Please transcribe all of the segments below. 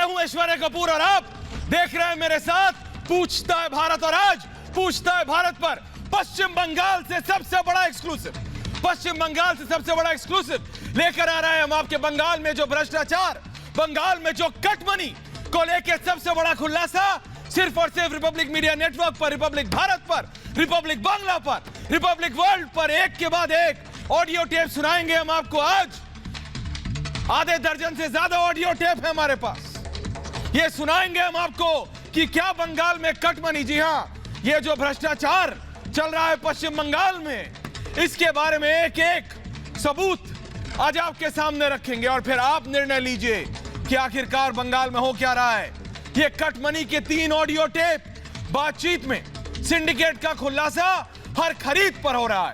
हूं ऐश्वर्या कपूर और आप देख रहे हैं मेरे साथ पूछता है भारत। और आज पूछता है भारत पर पश्चिम बंगाल से सबसे बड़ा एक्सक्लूसिव, पश्चिम बंगाल से सबसे बड़ा एक्सक्लूसिव लेकर आ रहे हैं हम आपके। बंगाल में जो भ्रष्टाचार, बंगाल में जो कट मनी को लेकर सबसे बड़ा खुलासा सिर्फ और सिर्फ रिपब्लिक मीडिया नेटवर्क पर, रिपब्लिक भारत पर, रिपब्लिक बांग्ला पर, रिपब्लिक वर्ल्ड पर एक के बाद एक ऑडियो टेप सुनाएंगे हम आपको। आज आधे दर्जन से ज्यादा ऑडियो टेप है हमारे पास। ये सुनाएंगे हम आपको कि क्या बंगाल में कट मनी, जी हां, ये जो भ्रष्टाचार चल रहा है पश्चिम बंगाल में, इसके बारे में एक एक सबूत आज आपके सामने रखेंगे और फिर आप निर्णय लीजिए कि आखिरकार बंगाल में हो क्या रहा है। ये कट मनी के 3 ऑडियो टेप बातचीत में सिंडिकेट का खुलासा हर खरीद पर हो रहा है,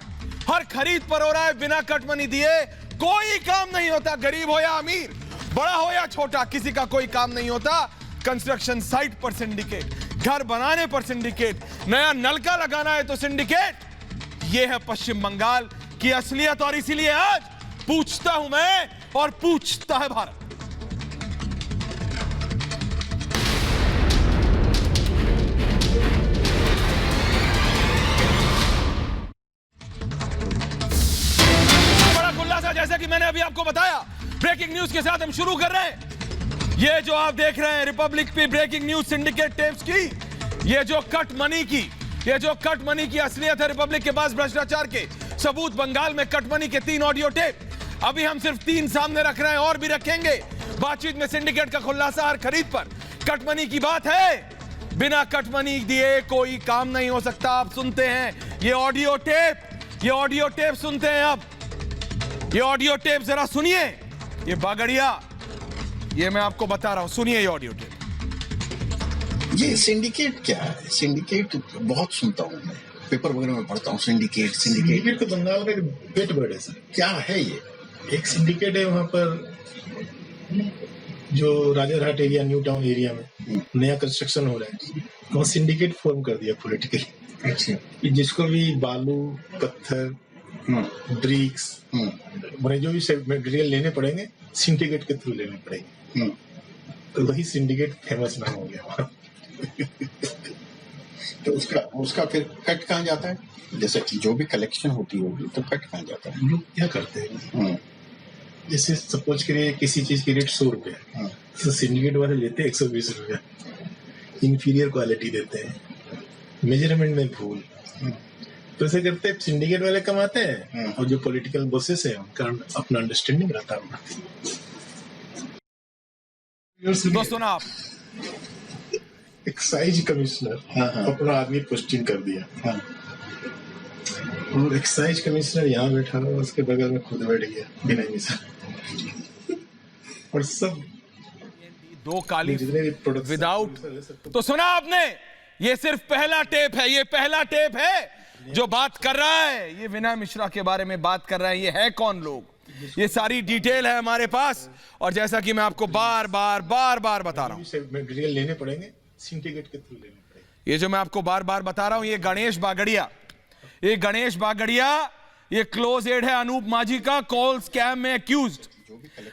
हर खरीद पर हो रहा है। बिना कट मनी दिए कोई काम नहीं होता, गरीब हो या अमीर, बड़ा हो या छोटा, किसी का कोई काम नहीं होता। कंस्ट्रक्शन साइट पर सिंडिकेट, घर बनाने पर सिंडिकेट, नया नलका लगाना है तो सिंडिकेट। यह है पश्चिम बंगाल की असलियत और इसीलिए आज पूछता हूं मैं और पूछता है भारत। जैसा कि मैंने अभी आपको बताया, ब्रेकिंग न्यूज के साथ हम शुरू कर रहे हैं। ये जो आप देख रहे हैं रिपब्लिक पे ब्रेकिंग न्यूज सिंडिकेट टेप्स की, ये जो कट मनी की, ये जो कट मनी की असलियत है रिपब्लिक के पास भ्रष्टाचार के सबूत। बंगाल में कट मनी के 3 ऑडियो टेप अभी हम सिर्फ 3 सामने रख रहे हैं और भी रखेंगे। बातचीत में सिंडिकेट का खुलासा हर खरीद पर कट मनी की बात है। बिना कट मनी दिए कोई काम नहीं हो सकता। आप सुनते हैं ये ऑडियो टेप, ये ऑडियो टेप सुनते हैं आप, ये ऑडियो टेप जरा सुनिए। ये बागड़िया, ये मैं आपको बता रहा हूं, सुनिए ये ऑडियो टेप। ये सिंडिकेट क्या है? सिंडिकेट बहुत सुनता हूं मैं, पेपर वगैरह में पढ़ता हूं। सिंडिकेट तो बंगाल का एक पेट बर्ड है सर। क्या है ये? एक सिंडिकेट है वहाँ पर, जो Rajarhat area, new town area में नया कंस्ट्रक्शन हो रहा है, वहाँ सिंडिकेट फॉर्म कर दिया पॉलिटिकली। अच्छा। जिसको भी बालू, पत्थर, ब्रिक्स, मैंने जो भी मटेरियल लेने पड़ेंगे सिंडिकेट के थ्रू लेने पड़ेंगे। तो वही सिंडिकेट फेमस नाम हो गया वहाँ। तो उसका फिर कट कहाँ जाता है? जैसे कि जो भी कलेक्शन होती होगी तो कट कहाँ जाता है? लोग क्या करते हैं, जैसे सपोज करिए किसी चीज की रेट 100 रुपया, तो सिंडिकेट वाले लेते हैं 120 रुपया। इंफीरियर क्वालिटी देते हैं, मेजरमेंट में भूल, तो ऐसे करते हैं। सिंडिकेट वाले कमाते हैं और जो पॉलिटिकल बॉसेस है उनका अपना अंडरस्टैंडिंग रहता है। दोस्तों ना, आप एक्साइज कमिश्नर अपना आदमी पोस्टिंग कर दिया, और एक्साइज कमिश्नर यहाँ बैठा हुआ, उसके बगल में खुद बैठ गया बिना मिसाल, और सब 2 काली विदाउट। तो सुना आपने, ये सिर्फ पहला टेप है, ये पहला टेप है जो बात कर रहा है। ये विनय मिश्रा के बारे में बात कर रहा है। ये है कौन लोग, ये सारी डिटेल है हमारे पास। और जैसा कि मैं आपको बार बार बता रहा हूं, मटेरियल लेने पड़ेंगे सिंडिकेट के थ्रू लेने पड़ेंगे। ये जो मैं आपको बार बार बता रहा हूं, ये गणेश बागड़िया, ये गणेश बागड़िया, ये क्लोज एड है अनूप माझी का, कॉल स्कैम में एक्यूज्ड।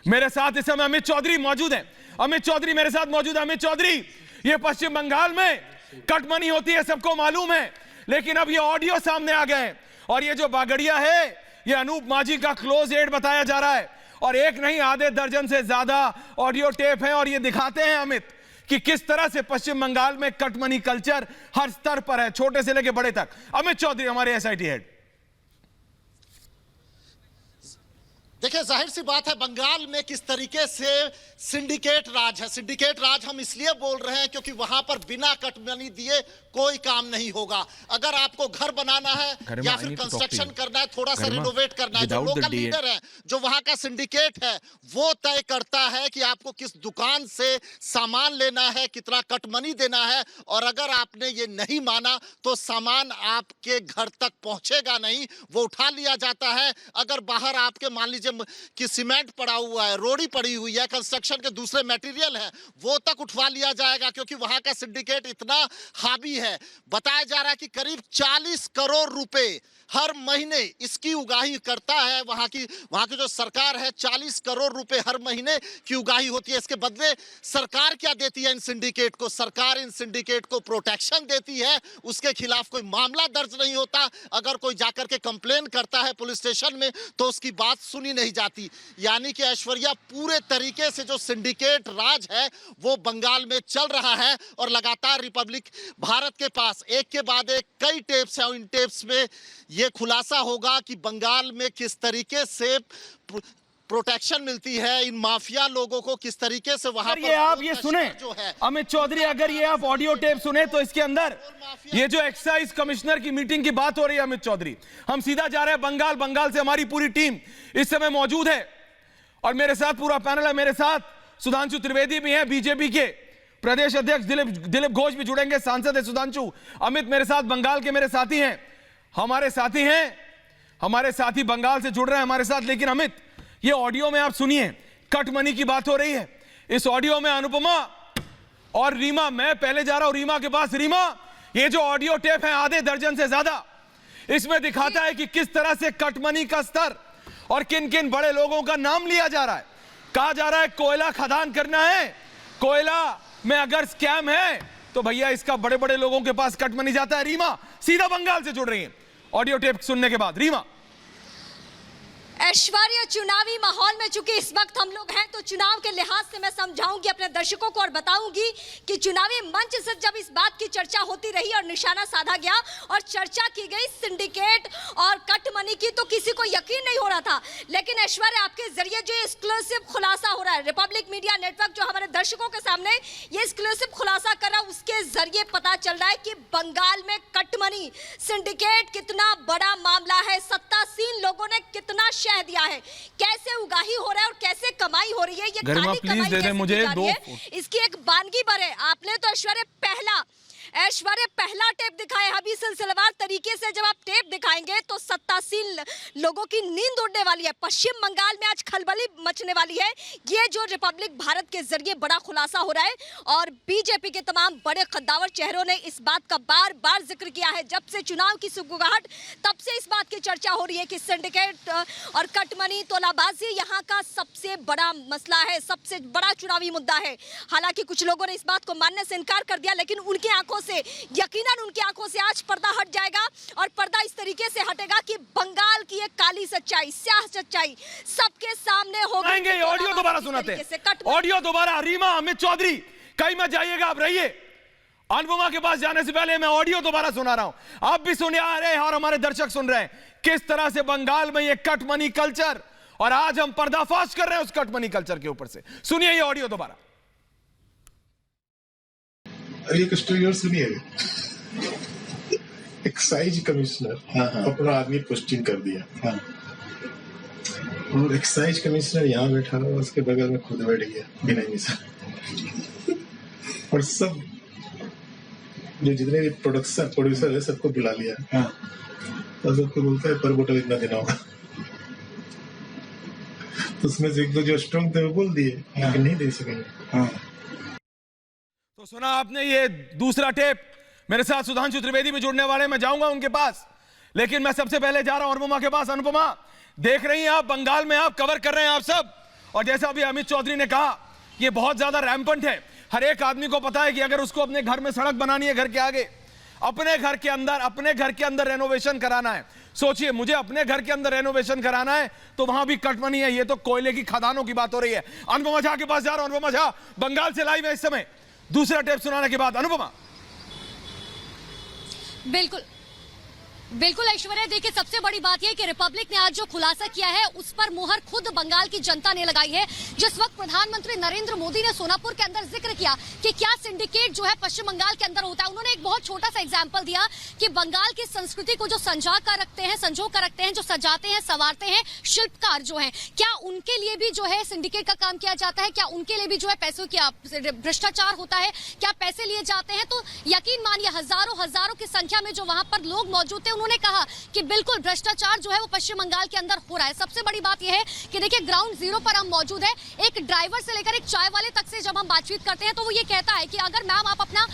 मेरे साथ इस समय अमित चौधरी मौजूद है, अमित चौधरी मेरे साथ मौजूद है। अमित चौधरी, ये पश्चिम बंगाल में कट मनी होती है, सबको मालूम है, लेकिन अब ये ऑडियो सामने आ गए और ये जो बागड़िया है, ये अनूप माझी का क्लोज एड बताया जा रहा है। और एक नहीं, आधे दर्जन से ज्यादा ऑडियो टेप है। और ये दिखाते हैं अमित कि किस तरह से पश्चिम बंगाल में कट मनी कल्चर हर स्तर पर है, छोटे से लेकर बड़े तक। अमित चौधरी हमारे एसआईटी हेड। देखिए, जाहिर सी बात है बंगाल में किस तरीके से सिंडिकेट राज है। सिंडिकेट राज हम इसलिए बोल रहे हैं क्योंकि वहां पर बिना कट मनी दिए कोई काम नहीं होगा। अगर आपको घर बनाना है या फिर कंस्ट्रक्शन करना है, थोड़ा सा रिनोवेट करना है, जो लोकल लीडर है, जो वहां का सिंडिकेट है, वो तय करता है कि आपको किस दुकान से सामान लेना है, कितना कट मनी देना है। और अगर आपने ये नहीं माना तो सामान आपके घर तक पहुंचेगा नहीं, वो उठा लिया जाता है। अगर बाहर आपके मान लीजिए नीचे कि सीमेंट पड़ा हुआ है, रोड़ी पड़ी हुई है, कंस्ट्रक्शन के दूसरे मटेरियल है, वो तक उठवा लिया जाएगा, क्योंकि वहां का सिंडिकेट इतना हावी है। बताया जा रहा है कि करीब 40 करोड़ रुपए हर महीने इसकी उगाही करता है। वहां की जो सरकार है, 40 करोड़ रुपए हर महीने की उगाही होती है। इसके बदले सरकार क्या देती है इन सिंडिकेट को? सरकार इन सिंडिकेट को प्रोटेक्शन देती है, उसके खिलाफ कोई मामला दर्ज नहीं होता। अगर कोई जाकर के कंप्लेन करता है पुलिस स्टेशन में तो उसकी बात सुनी नहीं जाती। यानी कि ऐश्वर्या, पूरे तरीके से जो सिंडिकेट राज है वो बंगाल में चल रहा है और लगातार रिपब्लिक भारत के पास एक के बाद एक कई टेप्स हैं। इन टेप्स में ये खुलासा होगा कि बंगाल में किस तरीके से प्रोटेक्शन मिलती है इन माफिया लोगों को, किस तरीके से वहां पर आप ये सुने जो है अमित चौधरी, अगर ये आप ऑडियो टेप सुने तो इसके अंदर ये जो एक्साइज कमिश्नर की मीटिंग की बात हो रही है अमित चौधरी, हम सीधा जा रहे हैं बंगाल। बंगाल से हमारी पूरी टीम इस समय मौजूद है और मेरे साथ पूरा पैनल है। मेरे साथ सुधांशु त्रिवेदी भी हैं, बीजेपी के प्रदेश अध्यक्ष दिलीप घोष भी जुड़ेंगे, सांसद है सुधांशु। अमित मेरे साथ बंगाल के मेरे साथी हैं, हमारे साथी बंगाल से जुड़ रहे हैं हमारे साथ। लेकिन अमित, ये ऑडियो में आप सुनिए, कट मनी की बात हो रही है। इस ऑडियो में अनुपमा और रीमा, मैं पहले जा रहा हूं रीमा के पास। रीमा, ये जो ऑडियो टेप है आधे दर्जन से ज्यादा, इसमें दिखाता है कि किस तरह से कट मनी का स्तर और किन किन बड़े लोगों का नाम लिया जा रहा है। कहा जा रहा है कोयला खदान करना है, कोयला में अगर स्कैम है तो भैया इसका बड़े बड़े लोगों के पास कट मनी जाता है। रीमा सीधा बंगाल से जुड़ रही है ऑडियो टेप सुनने के बाद। रीमा। ऐश्वर्या, चुनावी माहौल में चूंकि इस वक्त हम लोग हैं तो चुनाव के लिहाज से मैं समझाऊंगी अपने दर्शकों को और बताऊंगी कि चुनावी मंच से जब इस बात की चर्चा होती रही और निशाना साधा गया और चर्चा की गई सिंडिकेट और कट मनी की, तो किसी को यकीन नहीं हो रहा था। लेकिन ऐश्वर्या, आपके जरिए जो एक्सक्लूसिव खुलासा हो रहा है, रिपब्लिक मीडिया नेटवर्क जो हमारे दर्शकों के सामने ये एक्सक्लूसिव खुलासा कर रहा है, उसके जरिए पता चल रहा है कि बंगाल में कट मनी सिंडिकेट कितना बड़ा मामला है, सत्तासीन लोगों ने कितना दिया है, कैसे उगाही हो रहा है और कैसे कमाई हो रही है। ये काली कमाई कैसे मुझे दो इसकी एक वानगी पर है। आपने तो ऐश्वर्या पहला टेप दिखाया। अभी सिलसिलेवार तरीके से जब आप टेप दिखाएंगे तो सत्तासीन लोगों की नींद उड़ने वाली है। पश्चिम बंगाल में आज खलबली मचने वाली है। ये जो रिपब्लिक भारत के जरिए बड़ा खुलासा हो रहा है और बीजेपी के तमाम बड़े कद्दावर चेहरों ने इस बात का बार बार जिक्र किया है। जब से चुनाव की सुगबुगाहट, तब से इस बात की चर्चा हो रही है कि सिंडिकेट और कट मनी, तोलाबाजी यहाँ का सबसे बड़ा मसला है, सबसे बड़ा चुनावी मुद्दा है। हालांकि कुछ लोगों ने इस बात को मानने से इनकार कर दिया, लेकिन उनकी आंखों से, यकीनन उनकी आंखों से आज पर्दा हट जाएगा और पर्दा इस तरीके से हटेगा कि बंगाल की एक काली सच्चाई, स्याह सच्चाई सबके सामने होगी। ऑडियो दोबारा सुनाते हैं, ऑडियो दोबारा। रीमा, अमित चौधरी, कहीं मत जाइएगा, आप रहिए। अनुपमा के पास जाने से पहले मैं ऑडियो दोबारा सुना रहा हूं, आप भी सुने आ रहे हैं और हमारे दर्शक सुन रहे हैं किस तरह से बंगाल में ये कट मनी कल्चर, और आज हम पर्दाफाश कर रहे हैं उस कट मनी कल्चर के ऊपर से। सुनिए ये ऑडियो दोबारा। एक स्टोरी और सुनिए। एक्साइज कमिश्नर अपना आदमी पोस्टिंग कर दिया और एक्साइज कमिश्नर यहाँ बैठा हुआ, उसके बगल में खुद बैठ गया बिना मिसाल, और सब जो जितने भी प्रोड्यूसर है सबको बुला लिया और सबको बोलता है पर बोतल इतना देना होगा। तो उसमें से एक दो जो स्ट्रॉन्ग थे वो बोल दिए लेकिन नहीं दे सकेंगे। तो सुना आपने ये दूसरा टेप। मेरे साथ सुधांशु त्रिवेदी भी जुड़ने वाले, मैं जाऊंगा उनके पास, लेकिन मैं सबसे पहले जा रहा हूं अनुपमा के पास। अनुपमा, देख रही हैं आप बंगाल में, आप कवर कर रहे हैं आप सब, और जैसा अभी अमित चौधरी ने कहा ये बहुत ज्यादा रैम्पेंट है। हर एक आदमी को पता है कि अगर उसको अपने घर में सड़क बनानी है, घर के आगे, अपने घर के अंदर रेनोवेशन कराना है, सोचिए मुझे अपने घर के अंदर रेनोवेशन कराना है तो वहां भी कट मनी है। ये तो कोयले की खदानों की बात हो रही है। अनुपमा झा के पास जा रहा हूं। अनुपमा झा बंगाल से लाइव है इस समय, दूसरा टेप सुनाने के बाद। अनुपमा। बिल्कुल ऐश्वर्या, देखिए सबसे बड़ी बात यह कि रिपब्लिक ने आज जो खुलासा किया है उस पर मुहर खुद बंगाल की जनता ने लगाई है। जिस वक्त प्रधानमंत्री नरेंद्र मोदी ने सोनापुर के अंदर जिक्र किया कि क्या सिंडिकेट जो है पश्चिम बंगाल के अंदर होता है, उन्होंने एक बहुत छोटा सा एग्जांपल दिया कि बंगाल की संस्कृति को जो संजो कर रखते हैं, जो सजाते हैं, संवारते हैं शिल्पकार जो है, क्या उनके लिए भी जो है सिंडिकेट का काम किया जाता है? क्या उनके लिए भी जो है पैसों की भ्रष्टाचार होता है? क्या पैसे लिए जाते हैं? तो यकीन मानिए हजारों की संख्या में जो वहां पर लोग मौजूद थे उन्होंने कहा कि बिल्कुल भ्रष्टाचार जो है वो पश्चिम बंगाल के अंदर हो रहा है। सबसे बड़ी बात यह है कि देखिए ग्राउंड जीरो पर हम मौजूद है। एक ड्राइवर से लेकर एक चाय वाले तक से जब हम बातचीत करते हैं तो वो ये कहता है कि अगर मैम आप अपना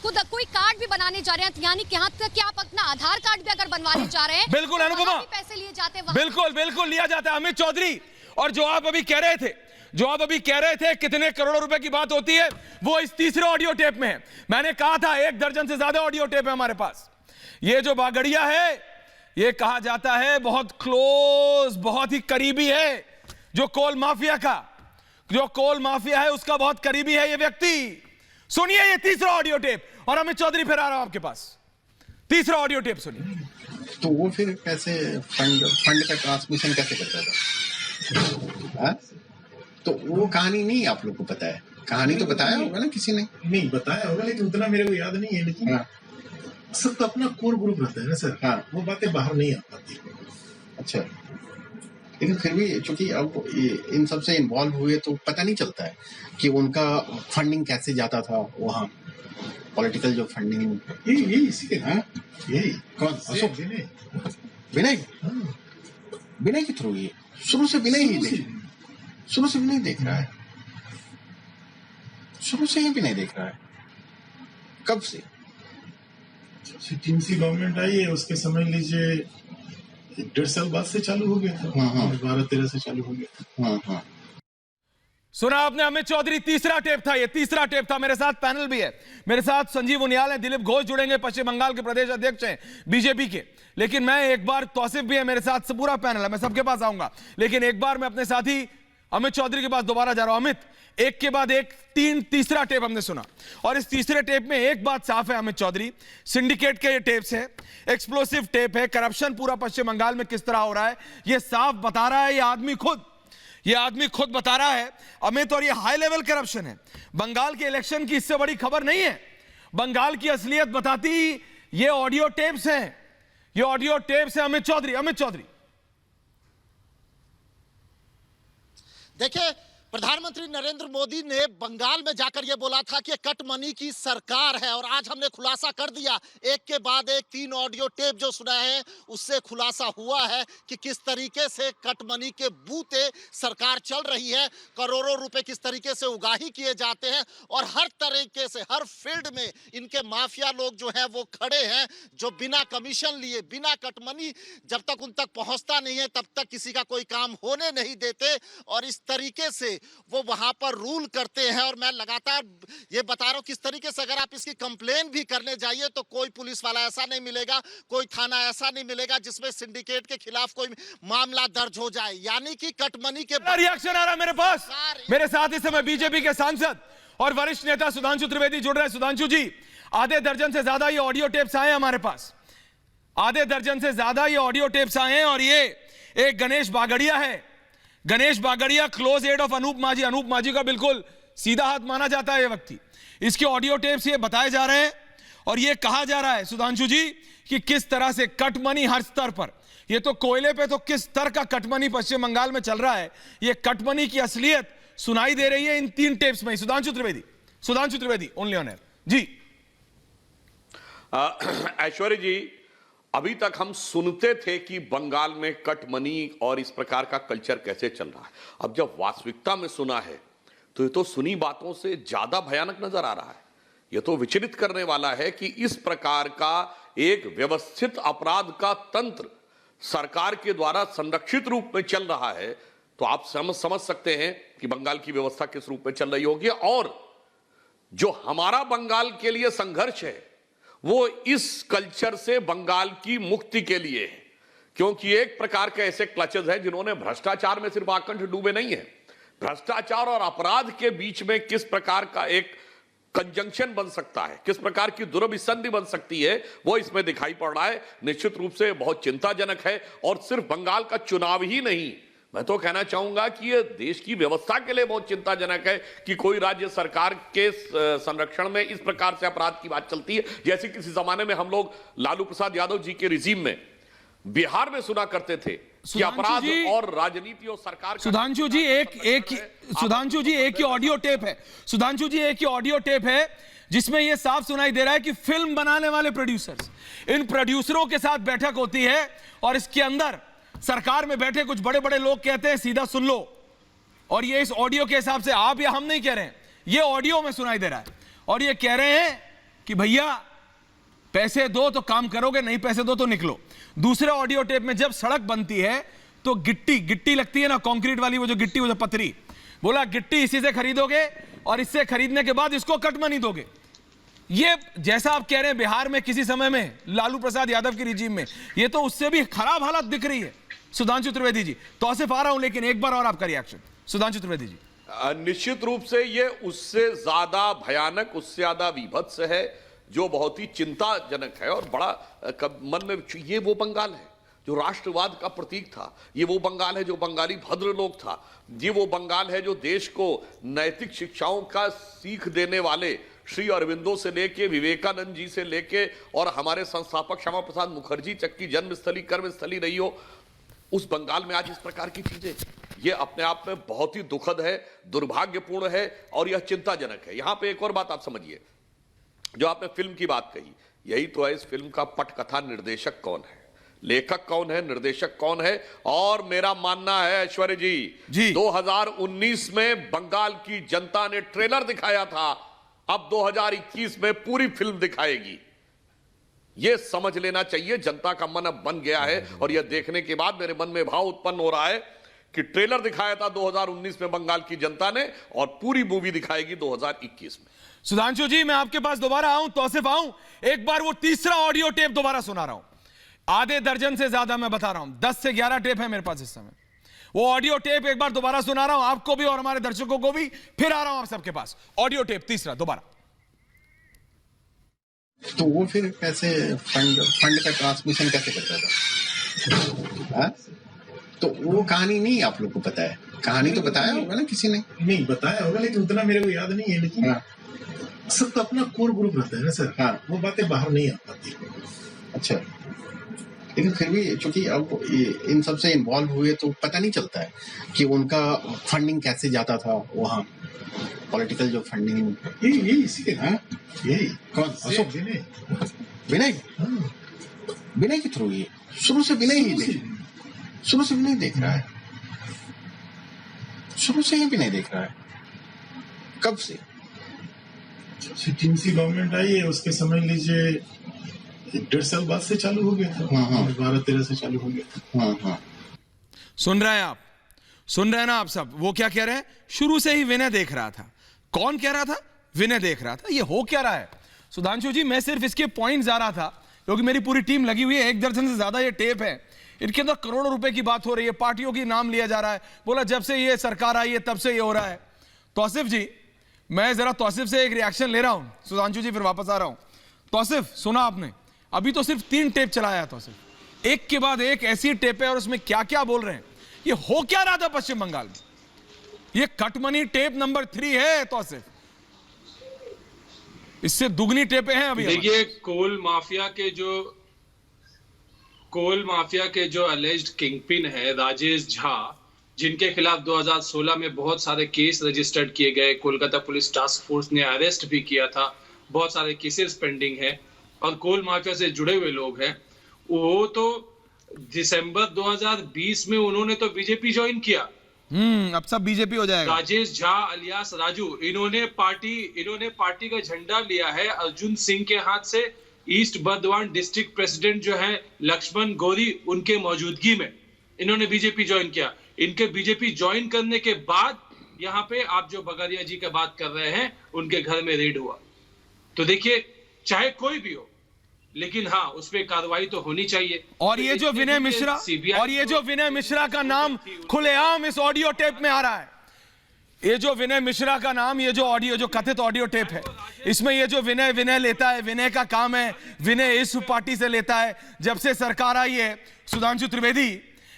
खुद कोई कार्ड भी बनाने जा रहे हैं, यानी कि यहाँ तक कि आप अपना आधार कार्ड भी अगर बनवाने जा रहे हैं, बिल्कुल अनुपमा, पैसे लिए जाते हैं, बिल्कुल लिया जाता है। अमित चौधरी, और जो आप अभी कह रहे थे कितने करोड़ों रुपए की बात होती है, वो इस तीसरे ऑडियो टेप में है। मैंने कहा था 1 दर्जन से ज्यादा ऑडियो टेप है हमारे पास। ये जो बागड़िया है, ये कहा जाता है बहुत क्लोज, बहुत ही करीबी है, जो कोल माफिया है उसका बहुत करीबी है ये व्यक्ति। सुनिए ये तीसरा ऑडियो टेप, और अमित चौधरी फिर आ रहा हूं आपके पास। तीसरा ऑडियो टेप सुनिए। तो वो फिर कैसे फंड का ट्रांसमिशन कैसे करता था? हाँ? तो वो कहानी नहीं आप लोग को पता है? कहानी तो बताया होगा ना किसी ने? नहीं बताया होगा, लेकिन उतना मेरे को याद नहीं है। लेकिन हाँ। सब तो अपना कोर ग्रुप रहता है ना सर। हाँ। वो बातें बाहर नहीं आ पाती। अच्छा, लेकिन फिर भी चूंकि अब इन सब से इन्वॉल्व हुए तो पता नहीं चलता है कि उनका फंडिंग कैसे जाता था वहाँ, पॉलिटिकल जो फंडिंग। यही इसी के हाँ? यही कौन? अशोक विनय के थ्रू? ये शुरू से विनय ही देख रहा है। शुरू से ही विनय देख रहा है। कब से? टीएमसी गवर्नमेंट आई है उसके समझ लीजिए 1.5 साल बाद से चालू हो गया था। 12-13 से चालू हो गया था। सुना आपने अमित चौधरी, तीसरा टेप था, ये तीसरा टेप था। मेरे साथ पैनल भी है, मेरे साथ संजीव उनियाल हैं, दिलीप घोष जुड़ेंगे, पश्चिम बंगाल के प्रदेश अध्यक्ष हैं बीजेपी के। लेकिन मैं एक बार, तौसीफ भी है मेरे साथ, से पूरा पैनल है, मैं सबके पास आऊंगा। लेकिन एक बार मैं अपने साथी अमित चौधरी के पास दोबारा जा रहा हूं। अमित, एक के बाद एक तीसरा टेप हमने सुना, और इस तीसरे टेप में एक बात साफ है अमित चौधरी, सिंडिकेट के ये टेप्स है, एक्सप्लोसिव टेप है, करप्शन पूरा पश्चिम बंगाल में किस तरह हो रहा है ये साफ बता रहा है ये आदमी खुद बता रहा है अमित। और ये हाई लेवल करप्शन है। बंगाल के इलेक्शन की इससे बड़ी खबर नहीं है। बंगाल की असलियत बताती ये ऑडियो टेप्स हैं, ये ऑडियो टेप्स है। अमित चौधरी देखिए, प्रधानमंत्री नरेंद्र मोदी ने बंगाल में जाकर यह बोला था कि कट मनी की सरकार है, और आज हमने खुलासा कर दिया एक के बाद एक 3 ऑडियो टेप जो सुना है उससे खुलासा हुआ है कि किस तरीके से कट मनी के बूते सरकार चल रही है, करोड़ों रुपए किस तरीके से उगाही किए जाते हैं, और हर तरीके से हर फील्ड में इनके माफिया लोग जो है वो खड़े हैं, जो बिना कमीशन लिए, बिना कट मनी जब तक उन तक पहुंचता नहीं है तब तक किसी का कोई काम होने नहीं देते, और इस तरीके से वो वहां पर रूल करते हैं। और मैं लगातार ये बता रहा हूं किस तरीके से अगर आप इसकी कंप्लेन भी करने जाइए तो कोई पुलिस वाला ऐसा नहीं मिलेगा, कोई थाना ऐसा नहीं मिलेगा जिसमें सिंडिकेट के खिलाफ कोई मामला दर्ज हो जाए। यानी कि कटमनी के रिएक्शन आ रहा है मेरे पास। मेरे साथ इस समय बीजेपी के सांसद और वरिष्ठ नेता सुधांशु त्रिवेदी जुड़ रहे हैं। सुधांशु जी, आधे दर्जन से ज्यादा ये ऑडियो टेप्स आए हमारे पास, आधे दर्जन से ज्यादा ये ऑडियो टेप्स आए हैं, और ये एक गणेश बागड़िया है। Ganesh Bagaria close aide of Anoop Majhi का बिल्कुल सीधा हाथ माना जाता है ये व्यक्ति। इसके ऑडियो टेप्स ये बताए जा रहे हैं, और ये कहा जा रहा है सुधांशु जी कि किस तरह से कट मनी हर स्तर पर, ये तो कोयले पे तो किस स्तर का कट मनी पश्चिम बंगाल में चल रहा है, ये कट मनी की असलियत सुनाई दे रही है इन 3 टेप्स में। Sudhanshu Trivedi only on air ji. Aishwarya ji, अभी तक हम सुनते थे कि बंगाल में कट मनी और इस प्रकार का कल्चर कैसे चल रहा है। अब जब वास्तविकता में सुना है तो ये तो सुनी बातों से ज्यादा भयानक नजर आ रहा है। ये तो विचलित करने वाला है कि इस प्रकार का एक व्यवस्थित अपराध का तंत्र सरकार के द्वारा संरक्षित रूप में चल रहा है, तो आप समझ सकते हैं कि बंगाल की व्यवस्था किस रूप में चल रही होगी। और जो हमारा बंगाल के लिए संघर्ष है वो इस कल्चर से बंगाल की मुक्ति के लिए है, क्योंकि एक प्रकार के ऐसे क्लचेस हैं जिन्होंने भ्रष्टाचार में सिर्फ आकंठ डूबे नहीं है, भ्रष्टाचार और अपराध के बीच में किस प्रकार का एक कंजंक्शन बन सकता है, किस प्रकार की दुर्भिसंधि बन सकती है, वो इसमें दिखाई पड़ रहा है। निश्चित रूप से बहुत चिंताजनक है, और सिर्फ बंगाल का चुनाव ही नहीं, मैं तो कहना चाहूंगा कि यह देश की व्यवस्था के लिए बहुत चिंताजनक है कि कोई राज्य सरकार के संरक्षण में इस प्रकार से अपराध की बात चलती है। जैसे किसी जमाने में हम लोग लालू प्रसाद यादव जी के रिजीम में बिहार में सुना करते थे कि अपराध और राजनीति और सरकार का सुधांशु जी सुधांशु जी एक ही ऑडियो टेप है, सुधांशु जी एक ही ऑडियो टेप है जिसमें यह साफ सुनाई दे रहा है कि फिल्म बनाने वाले प्रोड्यूसर्स, इन प्रोड्यूसरों के साथ बैठक होती है और इसके अंदर सरकार में बैठे कुछ बड़े बड़े लोग कहते हैं सीधा सुन लो, और ये इस ऑडियो के हिसाब से, आप या हम नहीं कह रहे हैं, ये ऑडियो में सुनाई दे रहा है, और ये कह रहे हैं कि भैया पैसे दो तो काम करोगे, नहीं पैसे दो तो निकलो। दूसरे ऑडियो टेप में जब सड़क बनती है तो गिट्टी लगती है ना, कंक्रीट वाली, वो जो गिट्टी, वो जो पतरी, बोला गिट्टी इसी से खरीदोगे और इससे खरीदने के बाद इसको कट मनी दोगे। ये जैसा आप कह रहे हैं बिहार में किसी समय में लालू प्रसाद यादव की रिजीम में, ये तो उससे भी खराब हालत दिख रही है। सुधांशु त्रिवेदी जी, तौसीफ आ रहा हूं, लेकिन एक बार और आपका रिएक्शन सुधांशु त्रिवेदी जी। निश्चित रूप से ये उससे ज्यादा भयानक, उससे ज्यादा विभत्स है, जो बहुत ही चिंताजनक है और बड़ा मन में, ये वो बंगाल है जो राष्ट्रवाद का प्रतीक था, ये वो बंगाल है जो बंगाली भद्र लोग था, ये वो बंगाल है जो देश को नैतिक शिक्षाओं का सीख देने वाले श्री अरविंदो से लेके, विवेकानंद जी से लेके और हमारे संस्थापक श्यामा प्रसाद मुखर्जी तक की जन्मस्थली कर्मस्थली रही हो, उस बंगाल में आज इस प्रकार की चीजें, ये अपने आप में बहुत ही दुखद है, दुर्भाग्यपूर्ण है और यह चिंताजनक है। यहां पे एक और बात आप समझिए, जो आपने फिल्म की बात कही, यही तो है इस फिल्म का पटकथा। निर्देशक कौन है, लेखक कौन है, निर्देशक कौन है? और मेरा मानना है ऐश्वर्य जी 2019 में बंगाल की जनता ने ट्रेलर दिखाया था, अब 2021 में पूरी फिल्म दिखाएगी। यह समझ लेना चाहिए, जनता का मन अब बन गया है और यह देखने के बाद मेरे मन में भाव उत्पन्न हो रहा है कि ट्रेलर दिखाया था 2019 में बंगाल की जनता ने और पूरी मूवी दिखाएगी 2021 में। सुधांशु जी, मैं आपके पास दोबारा आऊं, तौसीफ आऊं, एक बार वो तीसरा ऑडियो टेप दोबारा सुना रहा हूं। आधे दर्जन से ज्यादा मैं बता रहा हूं, 10 से 11 टेप है मेरे पास इस समय। वो ऑडियो टेप एक बार दोबारा सुना रहा हूं आपको भी और हमारे दर्शकों को भी, फिर आ रहा हूं आप सबके पास। ऑडियो टेप तीसरा दोबारा। तो वो फिर कैसे फंड का ट्रांसमिशन कैसे करता था? हाँ? तो वो कहानी नहीं आप लोग को पता है? कहानी तो बताया होगा ना किसी ने? नहीं बताया होगा, लेकिन उतना मेरे को याद नहीं है। लेकिन हाँ। सबका अपना कोर ग्रुप रहता है ना सर। हाँ। वो बातें बाहर नहीं आ पाती। अच्छा, लेकिन फिर भी चूंकि अब इन सब से इन्वॉल्व हुए तो पता नहीं चलता है कि उनका फंडिंग कैसे जाता था वहाँ, पॉलिटिकल जो फंडिंग। यही इसी के, हाँ? यही कौन? अशोक विनय। विनय? विनय के थ्रू ये शुरू से विनय ही शुरू से विनय देख रहा है, शुरू से ही विनय देख रहा है। कब से? टीएमसी गवर्नमेंट आई है उसके समझ लीजिए 1.5 साल बाद से चालू हो गया था। 12-13 से चालू हो गया था। सुन रहे हैं आप, सुन रहे हैं ना आप सब, वो क्या कह रहे हैं? शुरू से ही विनय देख रहा था। कौन कह रहा था? विनय देख रहा था। ये हो क्या रहा है? सुधांशु जी, मैं सिर्फ इसके पॉइंट जा रहा था क्योंकि मेरी पूरी टीम लगी हुई है, 1 दर्जन से ज्यादा ये टेप है, इनके अंदर करोड़ों रुपए की बात हो रही है, पार्टियों की नाम लिया जा रहा है, बोला जब से ये सरकार आई है तब से ये हो रहा है। तौसीफ जी, मैं जरा तौसीफ से एक रिएक्शन ले रहा हूं, सुधांशु जी फिर वापस आ रहा हूं। तौसीफ, सुना आपने? अभी तो सिर्फ 3 टेप चलाया तौसीफ, एक के बाद एक ऐसी टेप है और उसमें क्या क्या बोल रहे हैं। ये हो क्या रहा था पश्चिम बंगाल में? ये कटमनी टेप नंबर 3 है तौसीफ, इससे दुगनी टेपें हैं अभी। देखिए, कोल माफिया के जो अलेज्ड किंगपिन है राजेश झा, जिनके खिलाफ 2016 में बहुत सारे केस रजिस्टर्ड किए गए, कोलकाता पुलिस टास्क फोर्स ने अरेस्ट भी किया था, बहुत सारे केसेस पेंडिंग है और कोल माफिया से जुड़े हुए लोग हैं। वो तो दिसंबर 2020 में उन्होंने तो बीजेपी ज्वाइन किया। अब सब बीजेपी हो जाएगा। राजेश झा अलियास राजू, इन्होंने पार्टी का झंडा लिया है अर्जुन सिंह के हाथ से। ईस्ट बर्धवान डिस्ट्रिक्ट प्रेसिडेंट जो है लक्ष्मण गौरी, उनके मौजूदगी में इन्होंने बीजेपी ज्वाइन किया। इनके बीजेपी ज्वाइन करने के बाद यहाँ पे आप जो बगरिया जी का बात कर रहे हैं, उनके घर में रेड हुआ। तो देखिए, चाहे कोई भी हो, लेकिन हाँ, उस पर कार्रवाई तो होनी चाहिए। और ये जो विनय मिश्रा, और ये जो विनय मिश्रा का नाम खुलेआम इस ऑडियो टेप में आ रहा है, ये जो विनय मिश्रा का नाम, ये जो ऑडियो, जो कथित ऑडियो टेप है, इसमें ये जो विनय लेता है, विनय का काम है, विनय इस पार्टी से लेता है। जब से सरकार आई है सुधांशु त्रिवेदी,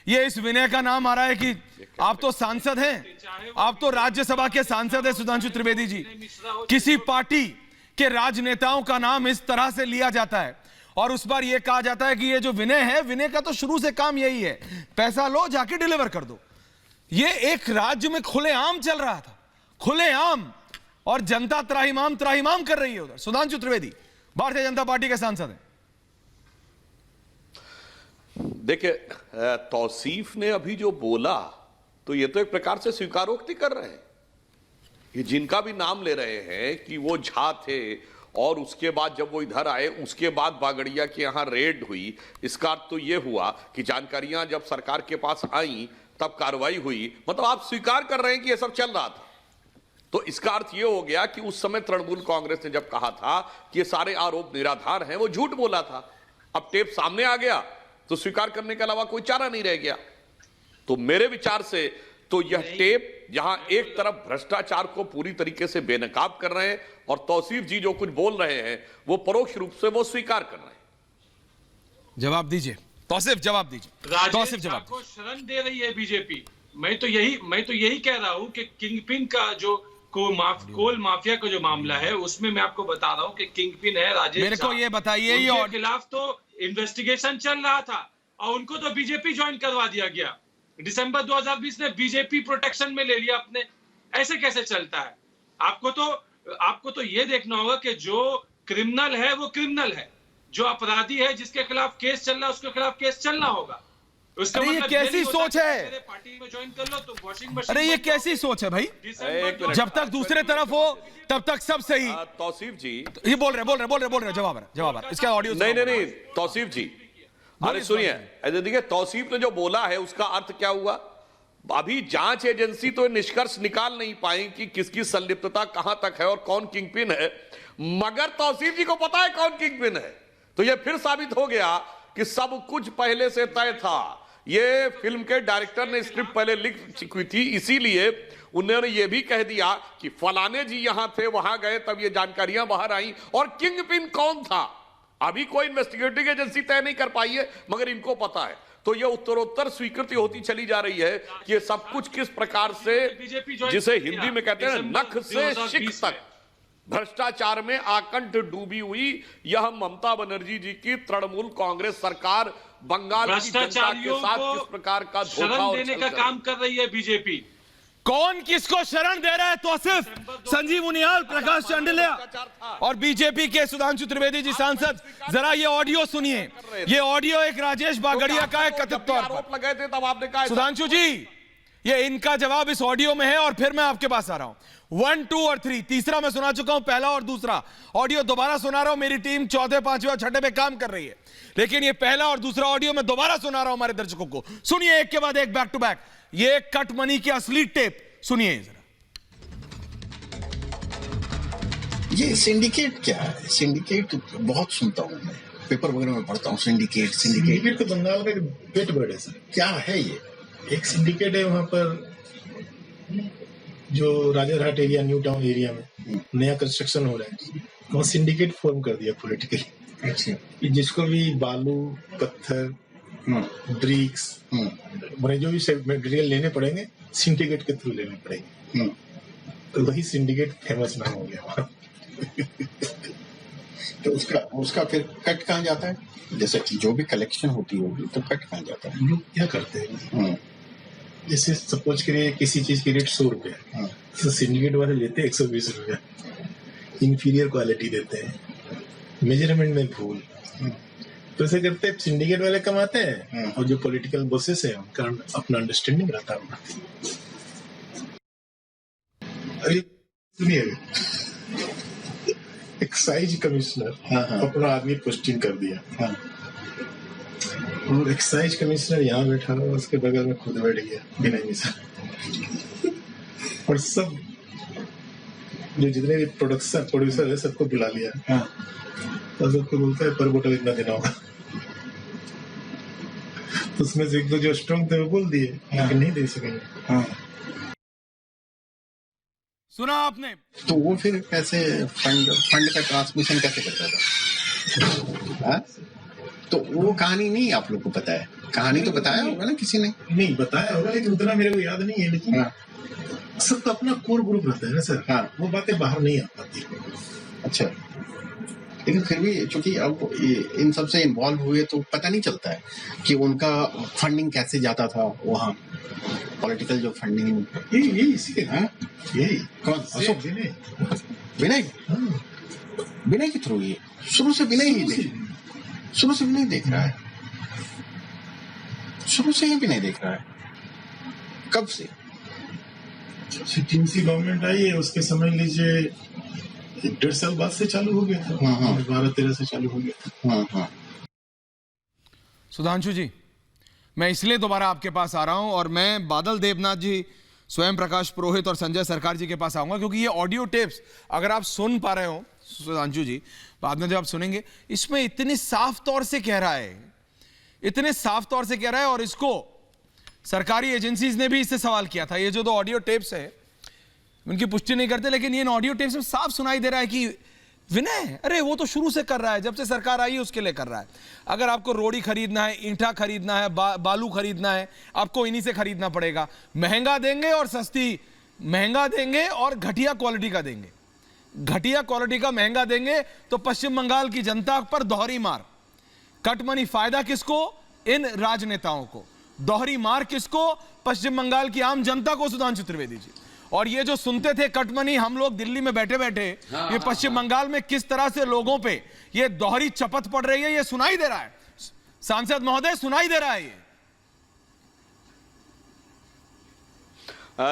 ये इस विनय का नाम आ रहा है कि आप तो सांसद हैं, आप तो राज्यसभा के सांसद हैं सुधांशु त्रिवेदी जी। किसी पार्टी के राजनेताओं का नाम इस तरह से लिया जाता है और उस पर यह कहा जाता है कि ये जो विनय है, विनय का तो शुरू से काम यही है, पैसा लो जाके डिलीवर कर दो। ये एक राज्य में खुलेआम चल रहा था, खुलेआम, और जनता त्राहिमाम त्राहिमाम कर रही है उधर। सुधांशु त्रिवेदी भारतीय जनता पार्टी के सांसद हैं। देखिए, तौसीफ ने अभी जो बोला तो ये तो एक प्रकार से स्वीकारोक्ति कर रहे हैं। ये जिनका भी नाम ले रहे हैं कि वो झा थे और उसके बाद जब वो इधर आए उसके बाद बागड़िया के यहां रेड हुई, इसका अर्थ तो ये हुआ कि जानकारियां जब सरकार के पास आई तब कार्रवाई हुई, मतलब आप स्वीकार कर रहे हैं कि ये सब चल रहा था। तो इसका अर्थ ये हो गया कि उस समय तृणमूल कांग्रेस ने जब कहा था कि ये सारे आरोप निराधार हैं, वो झूठ बोला था। अब टेप सामने आ गया तो स्वीकार करने के अलावा कोई चारा नहीं रह गया। तो मेरे विचार से तो यह टेप जहां एक तरफ भ्रष्टाचार को पूरी तरीके से बेनकाब कर रहे हैं और तौसीफ जी जो कुछ बोल रहे हैं वो परोक्ष रूप से वो स्वीकार कर रहे हैं। जवाब दीजिए तौसीफ, जवाब दीजिए तौसीफ, जवाब को शरण दे रही है बीजेपी। मैं तो यही कह रहा हूं कि किंगपिन का जो कोल माफिया का जो मामला है उसमें मैं आपको बता रहा हूं कि किंगपिन है राजेश। मेरे को ये बताइए, ये उनके खिलाफ तो इन्वेस्टिगेशन चल रहा था और उनको तो बीजेपी ज्वाइन करवा दिया गया। दिसंबर 2020 में बीजेपी प्रोटेक्शन में ले लिया अपने। ऐसे कैसे चलता है? आपको तो ये देखना होगा कि जो क्रिमिनल है वो क्रिमिनल है, जो अपराधी है जिसके खिलाफ केस चल रहा है उसके खिलाफ केस चलना होगा। उसका अरे ये मतलब कैसी सोच है? पार्टी में ज्वाइन कर लो तो वॉशिंग मशीन। अरे ये कैसी सोच है भाई? जब तक दूसरे तरफ हो तब तक सब सही। तौसीफ जी ये बोल रहे, जवाब इसका ऑडियो नहीं, तौसीफ जी अरे सुनिए, देखिए तौसीफ ने जो बोला है उसका अर्थ क्या हुआ? अभी जांच एजेंसी तो निष्कर्ष निकाल नहीं पाई कि किसकी संलिप्तता कहां तक है और कौन किंगपिन है, मगर तौसीफ जी को पता है कौन किंगपिन है। तो यह फिर साबित हो गया कि सब कुछ पहले से तय था। ये फिल्म के डायरेक्टर ने स्क्रिप्ट पहले लिख चुकी थी, इसीलिए उन्होंने ये भी कह दिया कि फलाने जी यहां थे, वहां गए, तब ये जानकारियां बाहर आई। और किंगपिन कौन था अभी कोई इन्वेस्टिगेटिव एजेंसी तय नहीं कर पाई है, मगर इनको पता है। तो ये उत्तरोत्तर स्वीकृति होती चली जा रही है कि ये सब कुछ किस प्रकार से, जिसे हिंदी में कहते हैं नख से शिख तक, भ्रष्टाचार में आकंठ डूबी हुई यह ममता बनर्जी जी की तृणमूल कांग्रेस सरकार बंगाल की जनता के साथ किस प्रकार का धोखा और देने का काम कर रही है बीजेपी। कौन किसको शरण दे रहा है? तौसीफ, संजीव उनियाल, प्रकाश चांडिल्या और बीजेपी के सुधांशु त्रिवेदी जी सांसद, जरा ये ऑडियो सुनिए। ये ऑडियो एक राजेश बागड़िया का है कथित तौर पर। लगाए थे तब आपने कहा सुधांशु जी, ये इनका जवाब इस ऑडियो में है और फिर मैं आपके पास आ रहा हूं। 1, 2 और 3, तीसरा मैं सुना चुका हूं, पहला और दूसरा ऑडियो दोबारा सुना रहा हूं। मेरी टीम चौथे, पांचवें और छठे पे काम कर रही है, लेकिन ये पहला और दूसरा ऑडियो मैं दोबारा सुना रहा हूं हमारे दर्शकों को। सुनिए एक के बाद एक, बैक टू बैक। ये कट मनी की असली टेप सुनिए जरा। ये सिंडिकेट क्या है? सिंडिकेट बहुत सुनता हूं मैं, पेपर वगैरह में पढ़ता हूं। सिंडिकेट तो बंगाल का पेट बर्ड है सर। क्या है ये? एक सिंडिकेट है वहां पर, जो Rajarhat area, new town area में नया कंस्ट्रक्शन हो रहा है, वहाँ सिंडिकेट फॉर्म कर दिया पॉलिटिकली। अच्छा, जिसको भी बालू, पत्थर, ब्रिक्स, मैंने जो भी मटेरियल लेने पड़ेंगे सिंडिकेट के थ्रू लेने पड़ेंगे। तो वही सिंडिकेट फेमस नाम हो गया। तो उसका फिर कट कहाँ जाता है? जैसे कि जो भी कलेक्शन होती होगी तो कट कहाँ जाता है? लोग क्या करते हैं, जैसे सपोज करिए किसी चीज की रेट 100 रुपया, तो सिंडिकेट वाले लेते हैं 120 रुपया, इंफीरियर क्वालिटी देते हैं, मेजरमेंट में भूल। तो ऐसे करते सिंडिकेट वाले कमाते हैं और जो पॉलिटिकल बॉसेस है उनका अपना अंडरस्टैंडिंग रहता है। अभी सुनिए, एक्साइज कमिश्नर अपना आदमी पोस्टिंग कर दिया, और एक्साइज कमिश्नर यहाँ बैठा हुआ, उसके बगल में खुद बैठ गया बिना मिसाल, और सब जो जितने भी प्रोड्यूसर है सबको बुला लिया, और सबको बोलता है पर बोतल इतना देना होगा। तो उसमें से एक दो जो स्ट्रॉन्ग थे वो बोल दिए लेकिन नहीं दे सकेंगे। सुना आपने? तो वो फिर कैसे फंड का ट्रांसमिशन कैसे करता था? तो वो कहानी नहीं आप लोग को पता है? कहानी तो बताया होगा ना किसी ने? नहीं बताया होगा, लेकिन उतना मेरे को याद नहीं है। लेकिन सबका अपना कोर ग्रुप रहता है ना सर। वो बातें बाहर नहीं आ पाती। अच्छा, लेकिन फिर भी चूंकि अब इन सब से इन्वॉल्व हुए तो पता नहीं चलता है कि उनका फंडिंग कैसे जाता था वहाँ, पॉलिटिकल जो फंडिंग। यही इसी हाँ? यही कौन? अशोक विनय विनय, विनय के थ्रू ये शुरू से विनय ही देख रहा है, शुरू से ही विनय देख रहा है। कब से? टीएमसी गवर्नमेंट आई है उसके समझ लीजिए 1.5 साल बाद से चालू हो गया था, 12-13 से चालू हो गया था। सुधांशु जी, मैं इसलिए दोबारा आपके पास आ रहा हूं और मैं बादल देवनाथ जी, स्वयं प्रकाश पुरोहित और संजय सरकार जी के पास आऊंगा, क्योंकि ये ऑडियो टेप्स अगर आप सुन पा रहे हो सुधांशु जी, बाद में जब आप सुनेंगे, इसमें इतनी साफ तौर से कह रहा है, इतने साफ तौर से कह रहा है, और इसको सरकारी एजेंसीज ने भी इससे सवाल किया था। ये जो 2 ऑडियो टेप्स है उनकी पुष्टि नहीं करते, लेकिन ये ऑडियो टेप्स में साफ सुनाई दे रहा है कि विनय, अरे वो तो शुरू से कर रहा है, जब से सरकार आई है उसके लिए कर रहा है। अगर आपको रोड़ी खरीदना है, ईंटा खरीदना है, बालू खरीदना है, आपको इन्हीं से खरीदना पड़ेगा। महंगा देंगे और सस्ती, महंगा देंगे और घटिया क्वालिटी का देंगे, घटिया क्वालिटी का महंगा देंगे तो पश्चिम बंगाल की जनता पर दोहरी मार। कट मनी फायदा किसको? इन राजनेताओं को। दोहरी मार किसको? पश्चिम बंगाल की आम जनता को, सुधांशु त्रिवेदी जी। और ये जो सुनते थे कट मनी, हम लोग दिल्ली में बैठे बैठे, ये पश्चिम बंगाल में किस तरह से लोगों पे ये दोहरी चपत पड़ रही है, ये सुनाई दे रहा है। सांसद महोदय, सुनाई दे रहा है ये।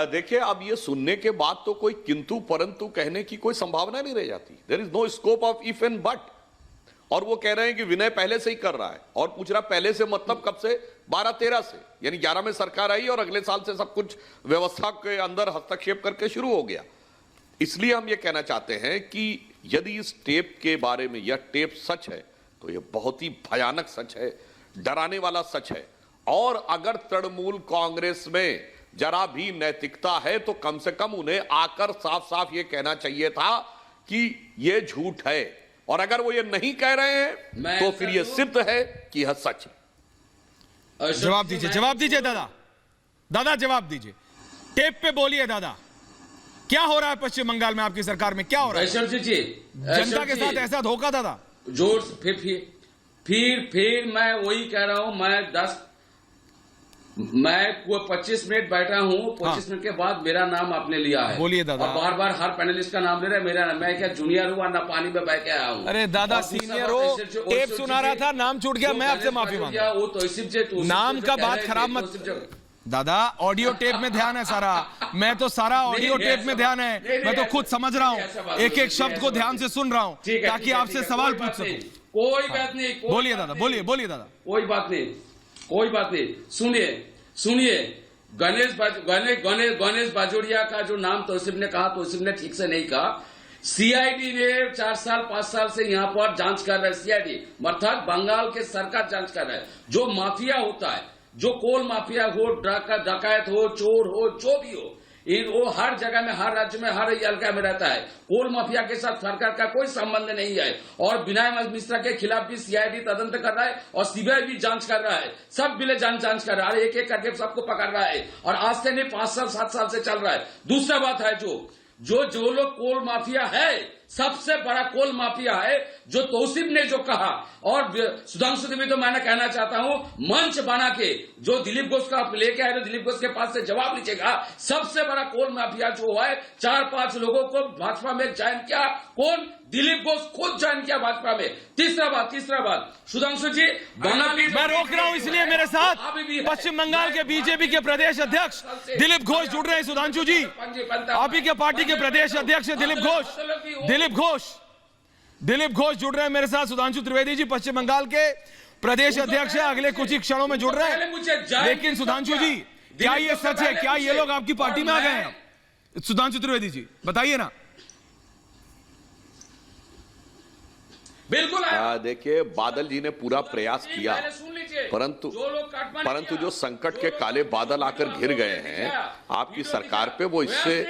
देखिए, अब ये सुनने के बाद तो कोई किंतु परंतु कहने की कोई संभावना नहीं रह जाती। There is no scope of if and but. और वो कह रहे हैं कि विनय पहले से ही कर रहा है, और पूछ रहा पहले से मतलब कब से? 12-13 से, यानी 11 में सरकार आई और अगले साल से सब कुछ व्यवस्था के अंदर हस्तक्षेप करके शुरू हो गया। इसलिए हम ये कहना चाहते हैं कि यदि इस टेप के बारे में, यह टेप सच है तो यह बहुत ही भयानक सच है, डराने वाला सच है। और अगर तृणमूल कांग्रेस में जरा भी नैतिकता है तो कम से कम उन्हें आकर साफ साफ ये कहना चाहिए था कि यह झूठ है। और अगर वो ये नहीं कह रहे हैं तो फिर ये सिद्ध है कि यह सच है। जवाब दीजिए, जवाब दीजिए दादा, दादा जवाब दीजिए, टेप पे बोलिए दादा, क्या हो रहा है पश्चिम बंगाल में, आपकी सरकार में क्या हो रहा है? जनता के साथ ऐसा धोखा दादा? जोर फिर मैं वही कह रहा हूं, मैं 25 मिनट बैठा हूं, 25 मिनट के बाद मेरा नाम आपने लिया है। बोलिए दादा। और बार बार हर पैनलिस्ट का नाम ले रहे हैं, मेरा नाम, मैं क्या जूनियर हुआ ना पानी में बह के आया हूं? अरे दादा सीनियर हो, टेप सुना रहा था, नाम छूट गया, मैं आपसे माफी मांगता हूं। वो तो नाम का बात खराब मत दादा, ऑडियो टेप में ध्यान है सारा, मैं तो सारा ऑडियो टेप में ध्यान है, मैं तो खुद समझ रहा हूँ, एक एक शब्द को ध्यान से सुन रहा हूँ ताकि आपसे सवाल पूछ सकूं। कोई बात नहीं, बोलिए दादा, बोलिए दादा। कोई बात नहीं, सुनिए, गणेश बाजोड़िया का जो नाम तौसीफ ने कहा, तौसीफ ने ठीक से नहीं कहा। सीआईडी ने 4-5 साल से यहाँ पर जांच कर रहा है, सीआईडी अर्थात बंगाल के सरकार जांच कर रहा है। जो माफिया होता है, जो कोल माफिया हो, डकैत हो, चोर हो, जो भी हो, वो हर जगह में, हर राज्य में, हर इलाका में रहता है। कोल माफिया के साथ सरकार का कोई संबंध नहीं है। और विनय मिश्रा के खिलाफ भी सीआईडी तदंत कर रहा है और सीबीआई भी जांच कर रहा है, सब मिले जांच कर रहा है, एक एक करके सबको पकड़ रहा है। और आज से नहीं, 5 साल 7 साल से चल रहा है। दूसरा बात है, जो लोग कोल माफिया है, सबसे बड़ा कोल माफिया है जो तौसीफ ने जो कहा। और सुधांशु त्रिवेदी, तो मैंने कहना चाहता हूं, मंच बना के जो दिलीप घोष का आप लेके आए, तो दिलीप घोष के पास से जवाब लीजिएगा। सबसे बड़ा कोल माफिया जो है, 4-5 लोगों को भाजपा में ज्वाइन किया, कौन? दिलीप घोष खुद ज्वाइन किया भाजपा में। तीसरा बात सुधांशु जी, मैं रोक रहा हूं, इसलिए मेरे साथ पश्चिम बंगाल के बीजेपी के प्रदेश अध्यक्ष दिलीप घोष जुड़ रहे हैं। सुधांशु जी, आप ही के पार्टी के प्रदेश अध्यक्ष दिलीप घोष जुड़ रहे हैं मेरे साथ। सुधांशु त्रिवेदी जी पश्चिम बंगाल के प्रदेश अध्यक्ष है, अगले कुछ ही क्षणों में जुड़ रहे हैं। लेकिन सुधांशु जी, क्या ये सच है? क्या ये लोग आपकी पार्टी में आ गए हैं? सुधांशु त्रिवेदी जी बताइए ना। बिल्कुल। देखिए, बादल जी ने पूरा प्रयास किया, परंतु जो संकट के काले बादल आकर घिर गए हैं आपकी सरकार पे, वो इससे